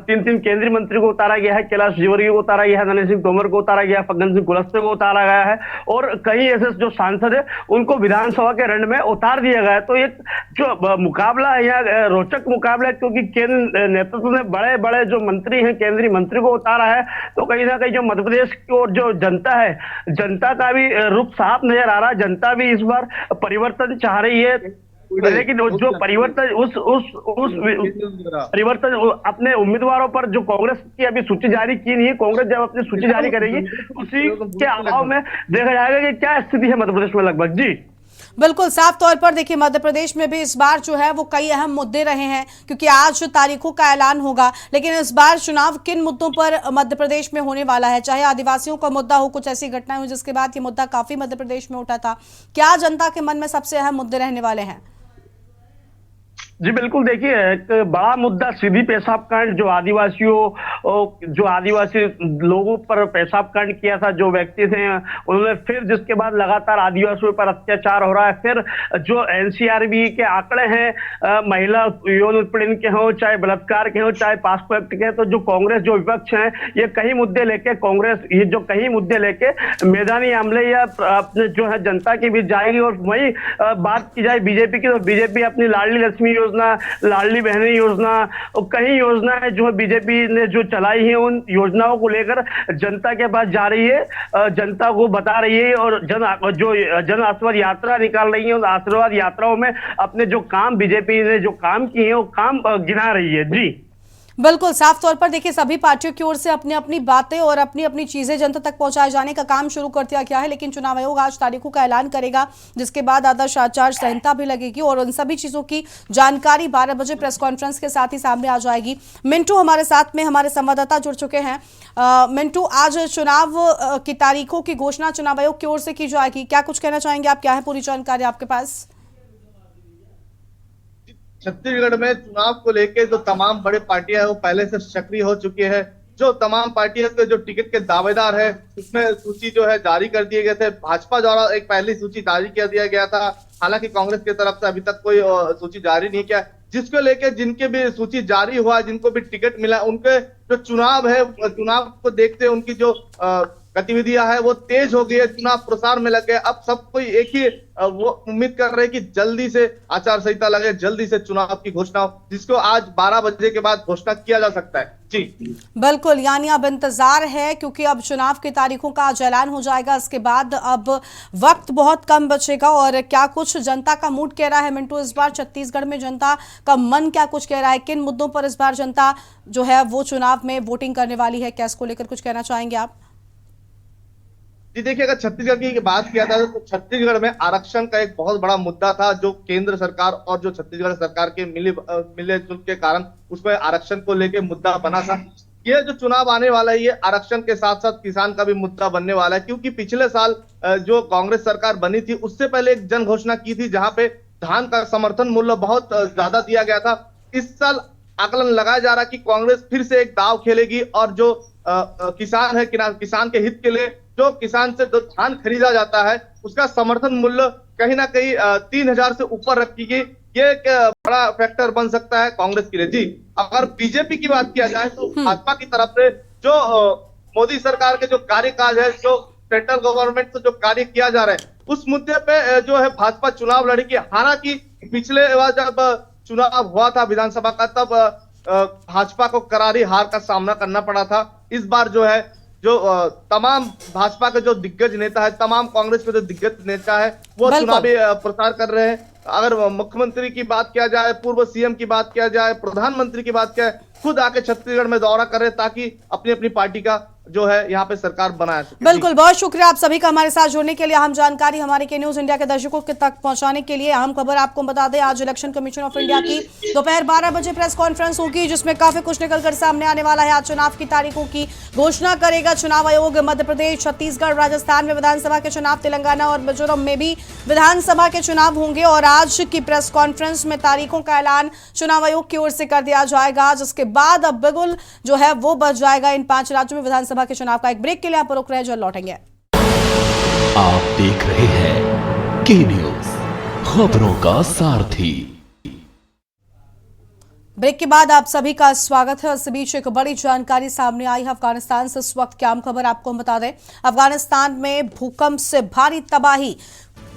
[SPEAKER 6] 3 केंद्रीय मंत्री को उतारा गया है। कैलाश विजयवर्गीय को उतारा गया है, नरेंद्र सिंह तोमर को उतारा गया है, फग्गन सिंह कुलस्ते को उतारा गया है और कई ऐसे जो सांसद है उनको विधानसभा के रण में उतार दिया गया है। तो एक जो मुकाबला है यहाँ, रोचक मुकाबला है, क्योंकि केंद्र नेतृत्व ने बड़े बड़े जो मंत्री हैं, केंद्रीय मंत्री को उतारा है। तो कहीं ना कहीं जो मध्य प्रदेश की और जो जनता है, जनता का भी रुख साफ नजर आ रहा है। जनता भी इस बार परिवर्तन चाह रही है, लेकिन जो परिवर्तन उस परिवर्तन अपने उम्मीदवारों पर, जो कांग्रेस की अभी सूची जारी की नहीं है, कांग्रेस जब अपनी सूची जारी करेगी उसी के अभाव में देखा जाएगा कि क्या स्थिति है मध्य प्रदेश में। लगभग जी
[SPEAKER 2] बिल्कुल साफ तौर पर देखिए, मध्य प्रदेश में भी इस बार जो है वो कई अहम मुद्दे रहे हैं, क्योंकि आज तारीखों का ऐलान होगा। लेकिन इस बार चुनाव किन मुद्दों पर मध्य प्रदेश में होने वाला है? चाहे आदिवासियों का मुद्दा हो, कुछ ऐसी घटनाएं हुई जिसके बाद ये मुद्दा काफी मध्य प्रदेश में उठा था। क्या जनता के मन में सबसे अहम मुद्दे रहने वाले हैं?
[SPEAKER 6] जी बिल्कुल, देखिए, एक बड़ा मुद्दा सीधी पेशाब कांड, जो आदिवासी लोगों पर पेशाब कांड किया था जो व्यक्ति थे उन्होंने, फिर जिसके बाद लगातार आदिवासियों पर अत्याचार हो रहा है। फिर जो एनसीआरबी के आंकड़े हैं, महिला यौन उत्पीड़न के हों, चाहे बलात्कार के हों, चाहे पास्को एक्ट के, तो जो कांग्रेस, जो विपक्ष है, ये कई मुद्दे लेके कई मुद्दे लेके मैदानी हमले या अपने जो है जनता के बीच जाएगी। और वही बात की जाए बीजेपी की, तो बीजेपी अपनी लाडली लक्ष्मी योजना, लाडली बहनी योजना और कई योजनाएं जो बीजेपी ने जो चलाई है, उन योजनाओं को लेकर जनता के पास जा रही है, जनता को बता रही है और जन आशीर्वाद यात्रा निकाल रही है। उन आशीर्वाद यात्राओं में अपने जो काम बीजेपी ने जो काम किए हैं वो काम गिना रही है। जी
[SPEAKER 2] बिल्कुल साफ तौर पर देखिए, सभी पार्टियों की ओर से अपनी अपनी बातें और अपनी अपनी चीजें जनता तक पहुंचाए जाने का काम शुरू कर दिया गया है। लेकिन चुनाव आयोग आज तारीखों का ऐलान करेगा, जिसके बाद आदर्श आचार संहिता भी लगेगी और उन सभी चीजों की जानकारी 12 बजे प्रेस कॉन्फ्रेंस के साथ ही सामने आ जाएगी। मिंटू हमारे साथ में, हमारे संवाददाता जुड़ चुके हैं। मिंटू, आज चुनाव की तारीखों की घोषणा चुनाव आयोग की ओर से की जाएगी, क्या कुछ कहना चाहेंगे आप? क्या है पूरी जानकारी आपके पास?
[SPEAKER 3] छत्तीसगढ़ में चुनाव को लेकर जो तमाम बड़े पार्टियां हैं वो पहले से सक्रिय हो चुकी है। जो तमाम पार्टियों के जो टिकट के दावेदार है उसमें सूची जो है जारी कर दिए गए थे। भाजपा द्वारा एक पहली सूची जारी कर दिया गया था, हालांकि कांग्रेस की तरफ से अभी तक कोई सूची जारी नहीं किया। जिसको लेकर जिनके भी सूची जारी हुआ, जिनको भी टिकट मिला, उनके जो चुनाव है, चुनाव को देखते उनकी जो गतिविधियां है वो तेज हो गई है, चुनाव प्रसार में लग गए। अब सब कोई एक ही वो उम्मीद कर रहे हैं कि जल्दी से आचार संहिता लगे, जल्दी से चुनाव की घोषणा हो, जिसको आज 12 बजे के बाद घोषणा किया जा सकता है। जी
[SPEAKER 2] बिल्कुल, यानी अब इंतजार है क्योंकि अब चुनाव की तारीखों का आज ऐलान हो जाएगा। इसके बाद अब वक्त बहुत कम बचेगा। और क्या कुछ जनता का मूड कह रहा है मिंटू, इस बार छत्तीसगढ़ में जनता का मन क्या कुछ कह रहा है? किन मुद्दों पर इस बार जनता जो है वो चुनाव में वोटिंग करने वाली है? क्या इसको लेकर कुछ कहना चाहेंगे आप?
[SPEAKER 3] जी देखिए, अगर छत्तीसगढ़ की बात किया जाए तो छत्तीसगढ़ में आरक्षण का एक बहुत बड़ा मुद्दा था, जो केंद्र सरकार और जो छत्तीसगढ़ सरकार के मिले जुल के कारण उसमें आरक्षण को लेके मुद्दा बना था। ये जो चुनाव आने वाला है, ये आरक्षण के साथ साथ किसान का भी मुद्दा बनने वाला है, क्योंकि पिछले साल जो कांग्रेस सरकार बनी थी उससे पहले एक जन घोषणा की थी जहां पे धान का समर्थन मूल्य बहुत ज्यादा दिया गया था। इस साल आकलन लगाया जा रहा है कि कांग्रेस फिर से एक दाव खेलेगी और जो किसान है, किसान के हित के लिए जो किसान से जो धान खरीदा जाता है उसका समर्थन मूल्य कहीं ना कहीं 3,000 से ऊपर रखेगी। ये एक बड़ा फैक्टर बन सकता है कांग्रेस के लिए। जी अगर बीजेपी की बात किया जाए तो भाजपा की तरफ से जो मोदी सरकार के जो कार्यकाल है, जो सेंट्रल गवर्नमेंट से जो कार्य किया जा रहा है, उस मुद्दे पे जो है भाजपा चुनाव लड़ेगी। हालांकि पिछले बार जब चुनाव हुआ था विधानसभा का, तब भाजपा को करारी हार का सामना करना पड़ा था। इस बार जो है जो तमाम भाजपा के जो दिग्गज नेता है, तमाम कांग्रेस के जो दिग्गज नेता है, वो चुनावी प्रचार कर रहे हैं। अगर मुख्यमंत्री की बात किया जाए, पूर्व सीएम की बात किया जाए, प्रधानमंत्री की बात किया जाए, खुद आके छत्तीसगढ़ में दौरा कर रहे ताकि अपनी अपनी पार्टी का जो है यहाँ पे सरकार बनाया सके।
[SPEAKER 2] बिल्कुल, बहुत शुक्रिया आप सभी का हमारे साथ जुड़ने के लिए। अहम जानकारी हमारे के न्यूज इंडिया के दर्शकों के तक पहुंचाने के लिए अहम खबर आपको बता दें, आज इलेक्शन कमीशन ऑफ इंडिया की दोपहर 12 बजे प्रेस कॉन्फ्रेंस होगी, जिसमें काफी कुछ निकलकर सामने आने वाला है। आज चुनाव की तारीखों की घोषणा करेगा चुनाव आयोग। मध्य प्रदेश, छत्तीसगढ़, राजस्थान में विधानसभा के चुनाव, तेलंगाना और मिजोरम में भी विधानसभा के चुनाव होंगे और आज की प्रेस कॉन्फ्रेंस में तारीखों का ऐलान चुनाव आयोग की ओर से कर दिया जाएगा, जिसके बाद अब बिगुल जो है वो बच जाएगा इन 5 राज्यों में विधानसभा के चुनाव का। एक ब्रेक के लिए आप रुक रहे हैं, जल्द लौटेंगे।
[SPEAKER 1] आप देख रहे हैं के न्यूज, खबरों का सारथी।
[SPEAKER 2] ब्रेक के बाद आप सभी का स्वागत है। इस बीच एक बड़ी जानकारी सामने आई है अफगानिस्तान से। इस वक्त की आम खबर आपको हम बता दें, अफगानिस्तान में भूकंप से भारी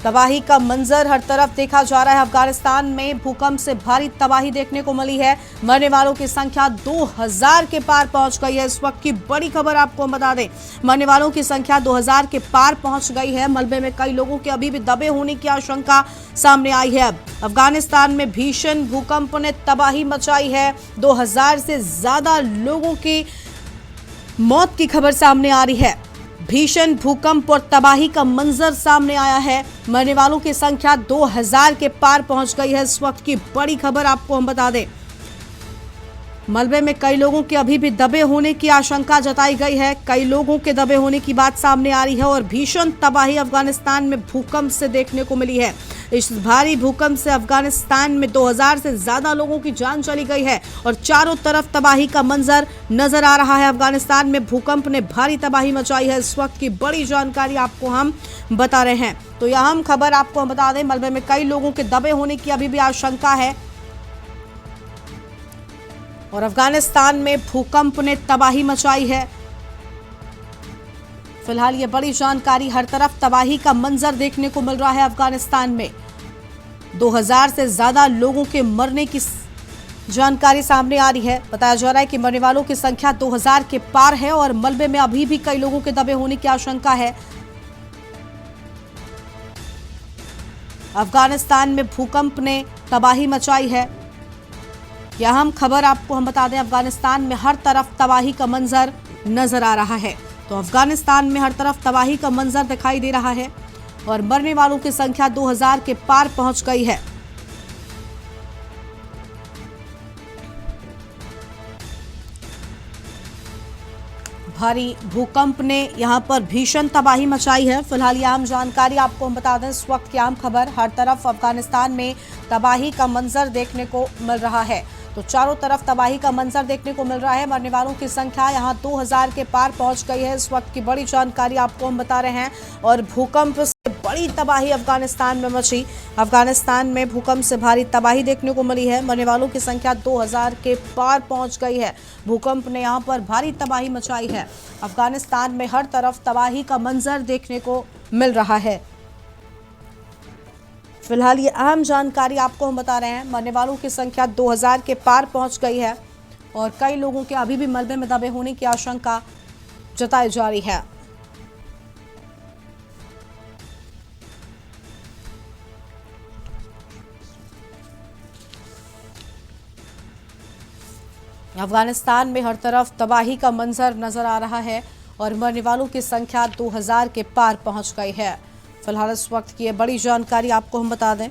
[SPEAKER 2] तबाही का मंजर हर तरफ देखा जा रहा है। अफगानिस्तान में भूकंप से भारी तबाही देखने को मिली है। मरने वालों की संख्या 2000 के पार पहुंच गई है। इस वक्त की बड़ी खबर आपको हम बता दें, मरने वालों की संख्या 2000 के पार पहुंच गई है। मलबे में कई लोगों के अभी भी दबे होने की आशंका सामने आई है। अफगानिस्तान में भीषण भूकंप ने तबाही मचाई है। 2000 से ज्यादा लोगों की मौत की खबर सामने आ रही है। भीषण भूकंप और तबाही का मंजर सामने आया है। मरने वालों की संख्या 2000 के पार पहुंच गई है। इस वक्त की बड़ी खबर आपको हम बता दें, मलबे में कई लोगों के अभी भी दबे होने की आशंका जताई गई है। कई लोगों के दबे होने की बात सामने आ रही है और भीषण तबाही अफगानिस्तान में भूकंप से देखने को मिली है। इस भारी भूकंप से अफगानिस्तान में 2000 से ज्यादा लोगों की जान चली गई है और चारों तरफ तबाही का मंजर नजर आ रहा है। अफगानिस्तान में भूकंप ने भारी तबाही मचाई है। इस वक्त की बड़ी जानकारी आपको हम बता रहे हैं। तो यह अहम खबर आपको हम बता दें, मलबे में कई लोगों के दबे होने की अभी भी आशंका है और अफगानिस्तान में भूकंप ने तबाही मचाई है। फिलहाल ये बड़ी जानकारी, हर तरफ तबाही का मंजर देखने को मिल रहा है। अफगानिस्तान में 2000 से ज्यादा लोगों के मरने की जानकारी सामने आ रही है। बताया जा रहा है कि मरने वालों की संख्या 2000 के पार है और मलबे में अभी भी कई लोगों के दबे होने की आशंका है। अफगानिस्तान में भूकंप ने तबाही मचाई है। यह अहम खबर आपको हम बता दें, अफगानिस्तान में हर तरफ तबाही का मंजर नजर आ रहा है। तो अफगानिस्तान में हर तरफ तबाही का मंजर दिखाई दे रहा है और मरने वालों की संख्या 2000 के पार पहुंच गई है। भारी भूकंप ने यहां पर भीषण तबाही मचाई है। फिलहाल यह आम जानकारी आपको हम बता दें, इस वक्त की आम खबर, हर तरफ अफगानिस्तान में तबाही का मंजर देखने को मिल रहा है। तो चारों तरफ तबाही का मंजर देखने को मिल रहा है। मरने वालों की संख्या यहां 2000 के पार पहुंच गई है। इस वक्त की बड़ी जानकारी आपको हम बता रहे हैं और भूकंप से बड़ी तबाही अफगानिस्तान में मची। अफगानिस्तान में भूकंप से भारी तबाही देखने को मिली है। मरने वालों की संख्या 2000 के पार पहुंच गई है। भूकंप ने यहां पर भारी तबाही मचाई है। अफगानिस्तान में हर तरफ तबाही का मंजर देखने को मिल रहा है। फिलहाल ये अहम जानकारी आपको हम बता रहे हैं। मरने वालों की संख्या 2000 के पार पहुंच गई है और कई लोगों के अभी भी मलबे में दबे होने की आशंका जताई जा रही है। अफगानिस्तान में हर तरफ तबाही का मंजर नजर आ रहा है और मरने वालों की संख्या 2000 के पार पहुंच गई है। फिलहाल इस वक्त की ये बड़ी जानकारी आपको हम बता दें।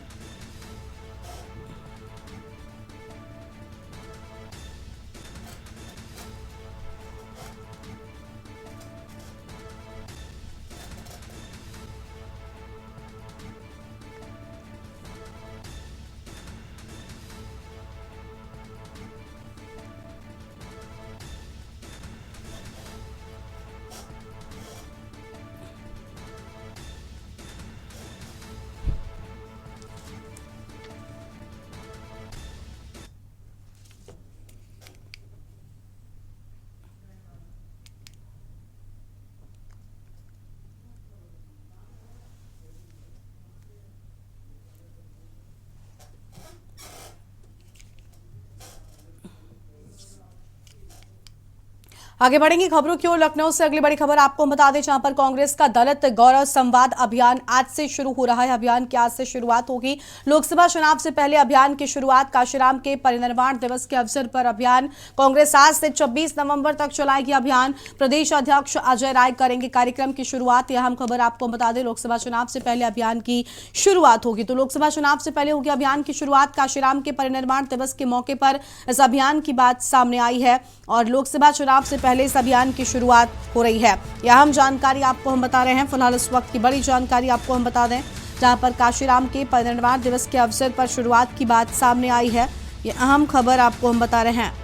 [SPEAKER 2] आगे बढ़ेंगे खबरों की ओर। लखनऊ से अगली बड़ी खबर आपको बता दें, जहां पर कांग्रेस का दलित गौरव संवाद अभियान आज से शुरू हो रहा है। अभियान की आज से शुरुआत होगी। लोकसभा चुनाव से पहले अभियान की शुरुआत काशीराम के परिनिर्वाण दिवस के अवसर पर अभियान कांग्रेस आज से 26 नवंबर तक चलाएगी। अभियान प्रदेश अध्यक्ष अजय राय करेंगे कार्यक्रम की शुरुआत। यह अहम खबर आपको बता दें, लोकसभा चुनाव से पहले अभियान की शुरुआत होगी। तो लोकसभा चुनाव से पहले होगी अभियान की शुरुआत। काशीराम के परिनिर्वाण दिवस के मौके पर इस अभियान की बात सामने आई है और लोकसभा चुनाव से पहले इस अभियान की शुरुआत हो रही है। यह अहम जानकारी आपको हम बता रहे हैं। फिलहाल इस वक्त की बड़ी जानकारी आपको हम बता दें, जहां पर काशीराम के परिनिर्वाण दिवस के अवसर पर शुरुआत की बात सामने आई है। यह अहम खबर आपको हम बता रहे हैं।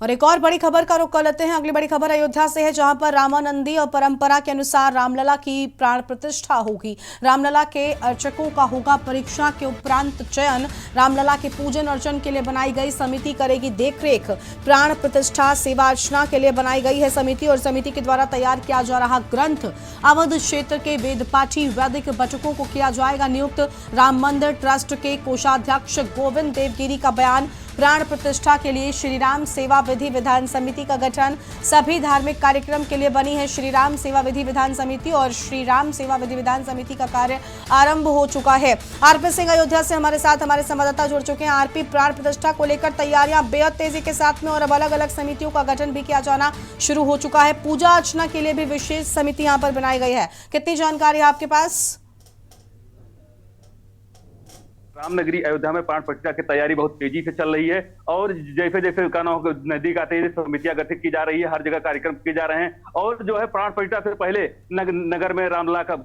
[SPEAKER 2] और एक और बड़ी खबर का रुख कर लेते हैं। अगली बड़ी खबर अयोध्या से है, जहां पर रामानंदी और परंपरा के अनुसार रामलला की प्राण प्रतिष्ठा होगी। रामलला के अर्चकों का होगा परीक्षा के उपरांत चयन। रामलला के पूजन अर्चन के लिए बनाई गई समिति करेगी देखरेख। प्राण प्रतिष्ठा सेवा अर्चना के लिए बनाई गई है समिति और समिति के द्वारा तैयार किया जा रहा ग्रंथ अवध क्षेत्र के वेदपाठी वैदिक बटुकों को किया जाएगा नियुक्त। राम मंदिर ट्रस्ट के कोषाध्यक्ष गोविंद देवगिरी का बयान। प्राण प्रतिष्ठा के लिए श्रीराम सेवा विधि विधान समिति का गठन। सभी धार्मिक कार्यक्रम के लिए बनी है श्रीराम सेवा विधि विधान समिति और श्रीराम सेवा विधि विधान समिति का कार्य आरंभ हो चुका है। आरपी सिंह अयोध्या से हमारे साथ हमारे संवाददाता जुड़ चुके हैं। आरपी, प्राण प्रतिष्ठा को लेकर तैयारियां बेहद तेजी के साथ में और अब अलग अलग समितियों का गठन भी किया जाना शुरू हो चुका है। पूजा अर्चना के लिए भी विशेष समिति यहाँ पर बनाई गई है। कितनी जानकारी है आपके पास?
[SPEAKER 7] रामनगरी अयोध्या में प्राण प्रतिष्ठा की तैयारी बहुत तेजी से चल रही है और जैसे जैसे नजदीक आते हैं समितियां गठित की जा रही है, हर जगह कार्यक्रम किए जा रहे हैं। और जो है प्राण प्रतिष्ठा से पहले नगर में रामलला का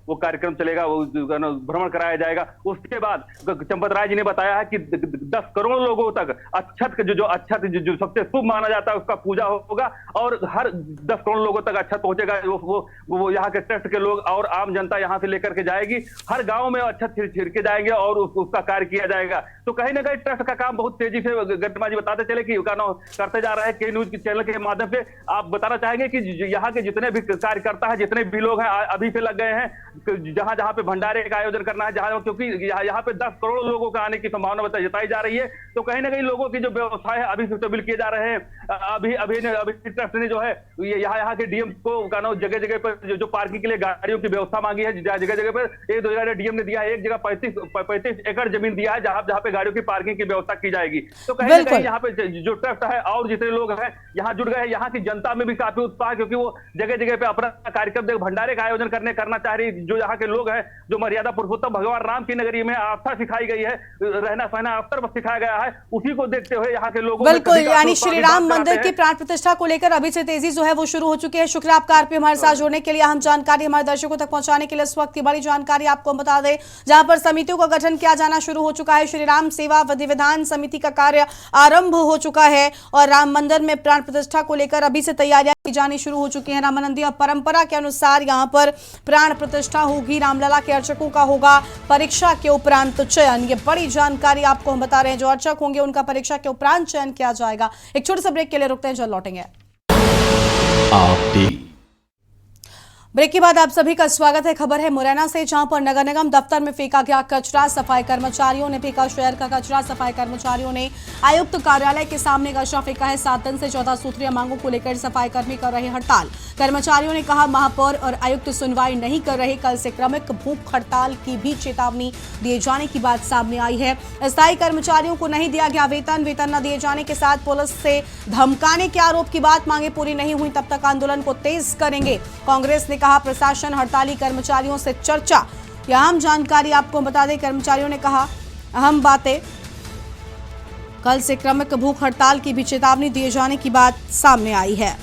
[SPEAKER 7] वो कार्यक्रम चलेगा, वो भ्रमण कराया जाएगा। उसके बाद चंपत राय जी ने बताया है कि 10 करोड़ लोगों तक अक्षत जो अक्षत जो सबसे शुभ माना जाता है उसका पूजा होगा और हर 10 करोड़ लोगों तक अक्षत पहुंचेगा। वो यहाँ के ट्रस्ट के लोग और आम जनता यहाँ से लेकर के जाएगी। हर गाँव में अक्षत छिड़के जाएंगे और उसका कार्य किया जाएगा। तो कहीं ना कहीं ट्रस्ट का काम बहुत तेजी से गट्टमा जी बताते चले कि करते जा रहा है। के न्यूज चैनल के माध्यम से आप बताना चाहेंगे कि यहाँ के जितने भी कार्यकर्ता है, जितने भी लोग हैं, अभी से लग गए हैं जहां जहां पे भंडारे का आयोजन करना है, जहां क्योंकि यहाँ पे 10 करोड़ लोगों का आने की संभावना जताई जा रही है। तो कहीं ना कहीं लोगों की जो व्यवस्था है अभी से तब्दील किए जा रहे हैं। अभी ट्रस्ट ने जो है यहाँ के डीएम को जगह जगह पर जो पार्किंग के लिए गाड़ियों की व्यवस्था मांगी है, जगह जगह पर 1-2 जगह डीएम ने दिया है। एक जगह 35 एकड़ जमीन दिया है जहां पे गाड़ियों की पार्किंग की व्यवस्था की जाएगी। तो कहीं ना कहीं यहाँ पे जो ट्रस्ट है और जितने लोग हैं यहाँ जुड़ गए हैं, यहाँ की जनता में भी काफी उत्साह है क्योंकि वो जगह जगह पे अपना कार्यक्रम भंडारे का आयोजन करना चाह रही। जो यहाँ के लोग हैं, जो मर्यादा पुरुषोत्तम भगवान राम की नगरी में आस्था सिखाई गई है, रहना सहना अवसर सिखाया गया है, उसी को देखते हुए यहाँ के लोगों
[SPEAKER 2] बिल्कुल, यानी श्री राम मंदिर की प्राण प्रतिष्ठा को लेकर अभी से तेजी जो है वो शुरू हो चुकी है। शुक्रिया आपका आरपी हमारे साथ जुड़ने के लिए, हम जानकारी हमारे दर्शकों तक पहुंचाने के लिए। इस वक्त की बड़ी जानकारी आपको बता दें, जहां पर समितियों का गठन किया जाना शुरू हो चुका है। श्री राम सेवा विधि विधान समिति का कार्य आरंभ हो चुका है और राम मंदिर में प्राण प्रतिष्ठा को लेकर अभी से तैयारियां जानी शुरू हो चुकी है रामानंदी और परंपरा के अनुसार यहाँ पर प्राण प्रतिष्ठा होगी। रामलला के अर्चकों का होगा परीक्षा के उपरांत चयन। ये बड़ी जानकारी आपको हम बता रहे हैं। जो अर्चक होंगे उनका परीक्षा के उपरांत चयन किया जाएगा। एक छोटे से ब्रेक के लिए रुकते हैं, जल्द लौटेंगे। ब्रेक के बाद आप सभी का स्वागत है। खबर है मुरैना से, जहां पर नगर निगम दफ्तर में फेंका गया कचरा। सफाई कर्मचारियों ने फेंका शहर का कचरा। सफाई कर्मचारियों ने आयुक्त कार्यालय के सामने कचरा फेंका है। 7 दिन से 14 सूत्रीय मांगों को लेकर सफाई कर्मी कर रहे हड़ताल। कर्मचारियों ने कहा महापौर और आयुक्त सुनवाई नहीं कर रहे। कल से क्रमिक भूख हड़ताल की भी चेतावनी दिए जाने की बात सामने आई है। स्थायी कर्मचारियों को नहीं दिया गया वेतन न दिए जाने के साथ पुलिस से धमकाने के आरोप की बात। मांगे पूरी नहीं हुई तब तक आंदोलन को तेज करेंगे। कांग्रेस ने कहा प्रशासन हड़ताली कर्मचारियों से चर्चा। यह अहम जानकारी आपको बता दें। कर्मचारियों ने कहा अहम बातें। कल से क्रमिक भूख हड़ताल की भी चेतावनी दिए जाने की बात सामने आई है।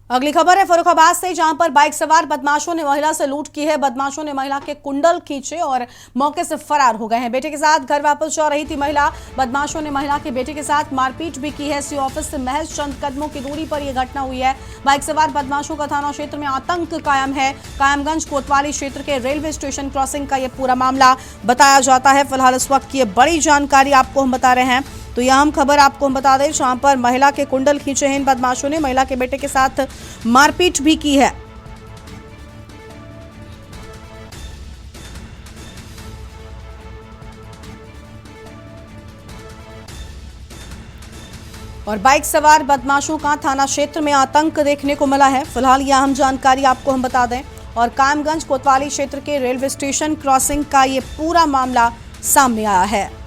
[SPEAKER 2] अगली खबर है फर्रुखाबाद से, जहां पर बाइक सवार बदमाशों ने महिला से लूट की है। बदमाशों ने महिला के कुंडल खींचे और मौके से फरार हो गए हैं। बेटे के साथ घर वापस जा रही थी महिला। बदमाशों ने महिला के बेटे के साथ मारपीट भी की है। सी ऑफिस से महज चंद कदमों की दूरी पर यह घटना हुई है। बाइक सवार बदमाशों का थाना क्षेत्र में आतंक कायम है। कायमगंज कोतवाली क्षेत्र के रेलवे स्टेशन क्रॉसिंग का यह पूरा मामला बताया जाता है। फिलहाल इस वक्त की बड़ी जानकारी आपको हम बता रहे हैं। तो यह हम खबर आपको हम बता दें, जहां पर महिला के कुंडल खींचे हैं इन बदमाशों ने। महिला के बेटे के साथ मारपीट भी की है। और बाइक सवार बदमाशों का थाना क्षेत्र में आतंक देखने को मिला है। फिलहाल यह अहम जानकारी आपको हम बता दें। और कायमगंज कोतवाली क्षेत्र के रेलवे स्टेशन क्रॉसिंग का ये पूरा मामला सामने आया है।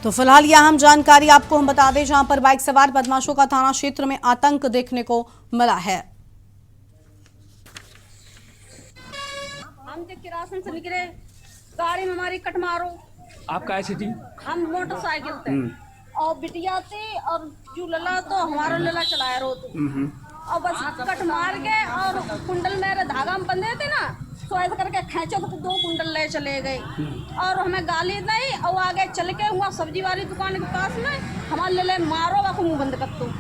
[SPEAKER 2] तो फिलहाल यह अहम जानकारी आपको हम बता दें, जहां पर बाइक सवार बदमाशों का थाना क्षेत्र में आतंक देखने को मिला है।
[SPEAKER 8] हम किरासन से निकले, गाड़ी में हमारी कट मारो।
[SPEAKER 9] आप कहाँ से थी?
[SPEAKER 8] हम मोटरसाइकिल थे और बिटिया थी और जो लला तो हमारा लला चलाया रो और बस कट मार के और कुंडल मेरे धागा में बंधे थे ना, तो ऐसा करके खींचो तो 2 कुंडल ले चले गए और हमें गाली दी और आगे चल के हुआ सब्जी वाली दुकान के पास में हमारे ले मारो बाको मुंह बंद कर दो।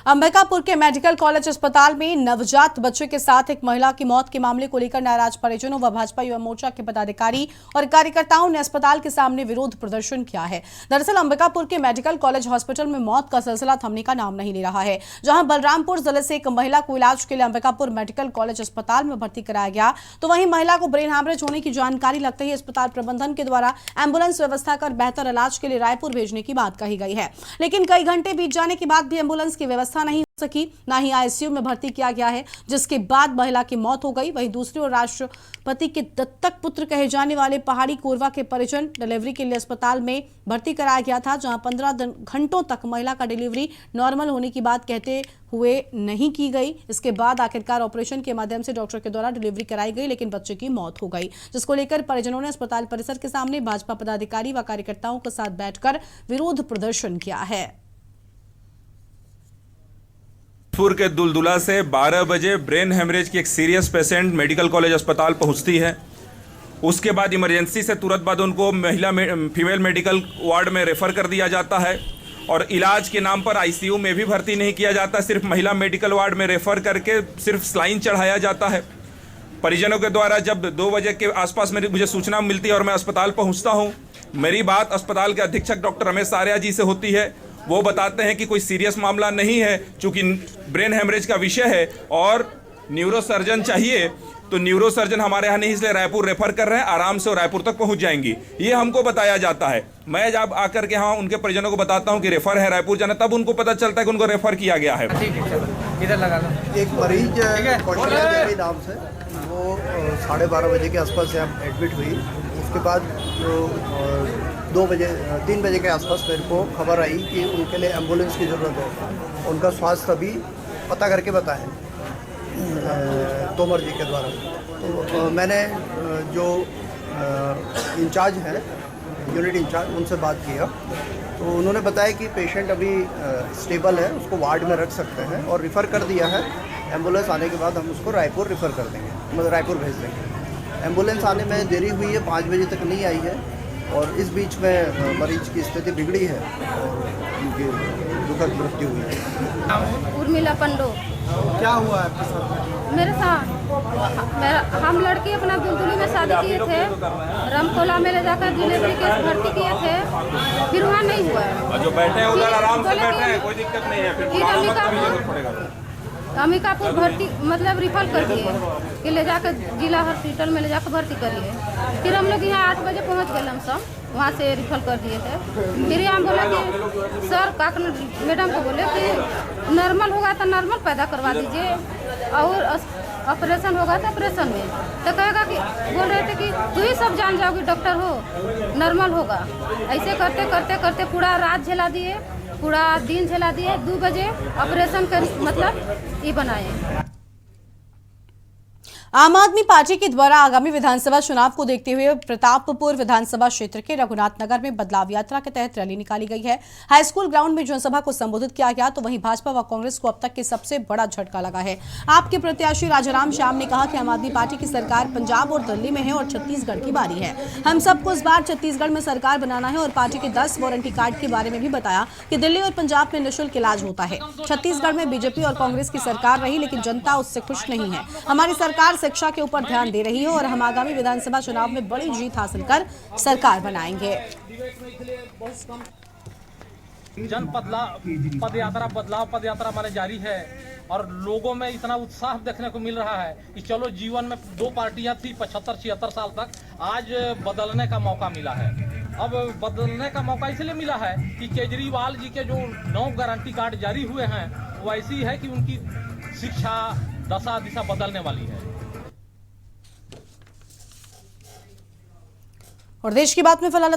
[SPEAKER 2] अंबिकापुर के मेडिकल कॉलेज अस्पताल में नवजात बच्चे के साथ एक महिला की मौत के मामले को लेकर नाराज परिजनों व भाजपा युवा मोर्चा के पदाधिकारी और कार्यकर्ताओं ने अस्पताल के सामने विरोध प्रदर्शन किया है। दरअसल अंबिकापुर के मेडिकल कॉलेज हॉस्पिटल में मौत का सिलसिला थमने का नाम नहीं ले रहा है। जहां बलरामपुर जिले से एक महिला को इलाज के लिए अंबिकापुर मेडिकल कॉलेज अस्पताल में भर्ती कराया गया, तो वहीं महिला को ब्रेन हैमरेज होने की जानकारी लगते ही अस्पताल प्रबंधन के द्वारा एम्बुलेंस व्यवस्था कर बेहतर इलाज के लिए रायपुर भेजने की बात कही गई है। लेकिन कई घंटे बीत जाने के बाद भी एम्बुलेंस की व्यवस्था नहीं हो सकी, ना ही आईसीयू में भर्ती किया गया है, जिसके बाद महिला की मौत हो गई। वहीं दूसरी ओर राष्ट्रपति के दत्तक पुत्र कहे जाने वाले पहाड़ी कोरवा के परिजन डिलीवरी के लिए अस्पताल में भर्ती कराया गया था, जहां 15 घंटों तक महिला का डिलीवरी नॉर्मल होने की बात कहते हुए नहीं की गई। इसके बाद आखिरकार ऑपरेशन के माध्यम से डॉक्टर के द्वारा डिलीवरी कराई गई, लेकिन बच्चे की मौत हो गई, जिसको लेकर परिजनों ने अस्पताल परिसर के सामने भाजपा पदाधिकारी व कार्यकर्ताओं के साथ बैठकर विरोध प्रदर्शन किया है।
[SPEAKER 10] फूर के दुलदुला से 12 बजे ब्रेन हेमरेज की एक सीरियस पेशेंट मेडिकल कॉलेज अस्पताल पहुंचती है। उसके बाद इमरजेंसी से तुरंत बाद उनको फीमेल मेडिकल वार्ड में रेफ़र कर दिया जाता है और इलाज के नाम पर आईसीयू में भी भर्ती नहीं किया जाता, सिर्फ महिला मेडिकल वार्ड में रेफ़र करके सिर्फ सलाइन चढ़ाया जाता है। परिजनों के द्वारा जब 2 बजे के आसपास मुझे सूचना मिलती है और मैं अस्पताल पहुँचता हूँ, मेरी बात अस्पताल के अधीक्षक डॉक्टर रमेश आर्या जी से होती है। वो बताते हैं कि कोई सीरियस मामला नहीं है, चूंकि ब्रेन हेमरेज का विषय है और न्यूरोसर्जन चाहिए, तो न्यूरो सर्जन हमारे यहाँ नहीं, इसलिए रायपुर रेफर कर रहे हैं, आराम से रायपुर तक पहुंच जाएंगी, ये हमको बताया जाता है। मैं जब आकर के हाँ उनके परिजनों को बताता हूं कि रेफर है, रायपुर जाना, तब उनको पता चलता है कि उनको रेफर किया गया है।
[SPEAKER 9] इधर लगा लो। एक मरीज कौटिल्या देवी नाम से, वो 12:30 बजे के आसपास यहाँ एडमिट हुई। उसके बाद जो 3 बजे के आसपास मेरे को खबर आई कि उनके लिए एम्बुलेंस की ज़रूरत है। उनका स्वास्थ्य अभी पता करके बताएं तोमर जी के द्वारा। तो मैंने जो इंचार्ज हैं, यूनिट इंचार्ज, उनसे बात किया तो उन्होंने बताया कि पेशेंट अभी स्टेबल है, उसको वार्ड में रख सकते हैं और रिफ़र कर दिया है। एम्बुलेंस आने के बाद हम उसको रायपुर रिफ़र कर देंगे, मतलब रायपुर भेज देंगे। एम्बुलेंस आने में देरी हुई है, 5 बजे तक नहीं आई है और इस बीच में मरीज की स्थिति बिगड़ी है और उनकी दुखद मृत्यु हुई है।
[SPEAKER 8] उर्मिला पंडो।
[SPEAKER 9] क्या हुआ आपके साथ?
[SPEAKER 8] मेरे साथ हम लड़की अपना दुलदुली में शादी किए थे, रामकोला में ले जाकर डिलीवरी केस भर्ती किए थे, फिर वहाँ नहीं हुआ।
[SPEAKER 10] जो बैठे हैं उधर आराम से बैठे हैं, कोई दिक्कत नहीं है, फिर
[SPEAKER 8] अमिकापुर भर्ती मतलब रिफर कर दिए कि ले जाकर जिला हॉस्पिटल में ले जाकर भर्ती करिए। फिर हम लोग यहाँ 8 बजे पहुँच गए, हम सब वहाँ से रिफर कर दिए थे। फिर यहाँ बोले कि सर मैडम को बोले कि नॉर्मल होगा तो नॉर्मल पैदा करवा दीजिए और ऑपरेशन होगा तो ऑपरेशन में। तो कहेगा कि बोल रहे थे कि तू ही सब जान जाओगी, डॉक्टर हो, नॉर्मल होगा। ऐसे करते करते करते पूरा रात झेला दिए, पूरा दिन झेला दिए। 2 बजे ऑपरेशन कर मतलब ये बनाए।
[SPEAKER 2] आम आदमी पार्टी के द्वारा आगामी विधानसभा चुनाव को देखते हुए प्रतापपुर विधानसभा क्षेत्र के रघुनाथ नगर में बदलाव यात्रा के तहत रैली निकाली गई है। हाईस्कूल ग्राउंड में जनसभा को संबोधित किया गया, तो वहीं भाजपा व कांग्रेस को अब तक के सबसे बड़ा झटका लगा है। आपके प्रत्याशी राजाराम श्याम ने कहा कि आम आदमी पार्टी की सरकार पंजाब और दिल्ली में है और छत्तीसगढ़ की बारी है। हम सबको इस बार छत्तीसगढ़ में सरकार बनाना है और पार्टी के 10 वारंटी कार्ड के बारे में भी बताया कि दिल्ली और पंजाब में निःशुल्क इलाज होता है। छत्तीसगढ़ में बीजेपी और कांग्रेस की सरकार रही, लेकिन जनता उससे खुश नहीं है। हमारी सरकार शिक्षा के ऊपर ध्यान दे रही है और हम आगामी विधानसभा चुनाव में बड़ी जीत हासिल कर सरकार बनाएंगे।
[SPEAKER 11] पद यात्रा माने जारी है और लोगों में इतना उत्साह देखने को मिल रहा है कि चलो जीवन में 2 पार्टियां थी 75-76 साल तक, आज बदलने का मौका मिला है। अब बदलने का मौका इसलिए मिला है कि केजरीवाल जी के जो 9 गारंटी कार्ड जारी हुए हैं वो ऐसी है कि उनकी शिक्षा दशा दिशा बदलने वाली है।
[SPEAKER 2] और देश की बात में फिलहाल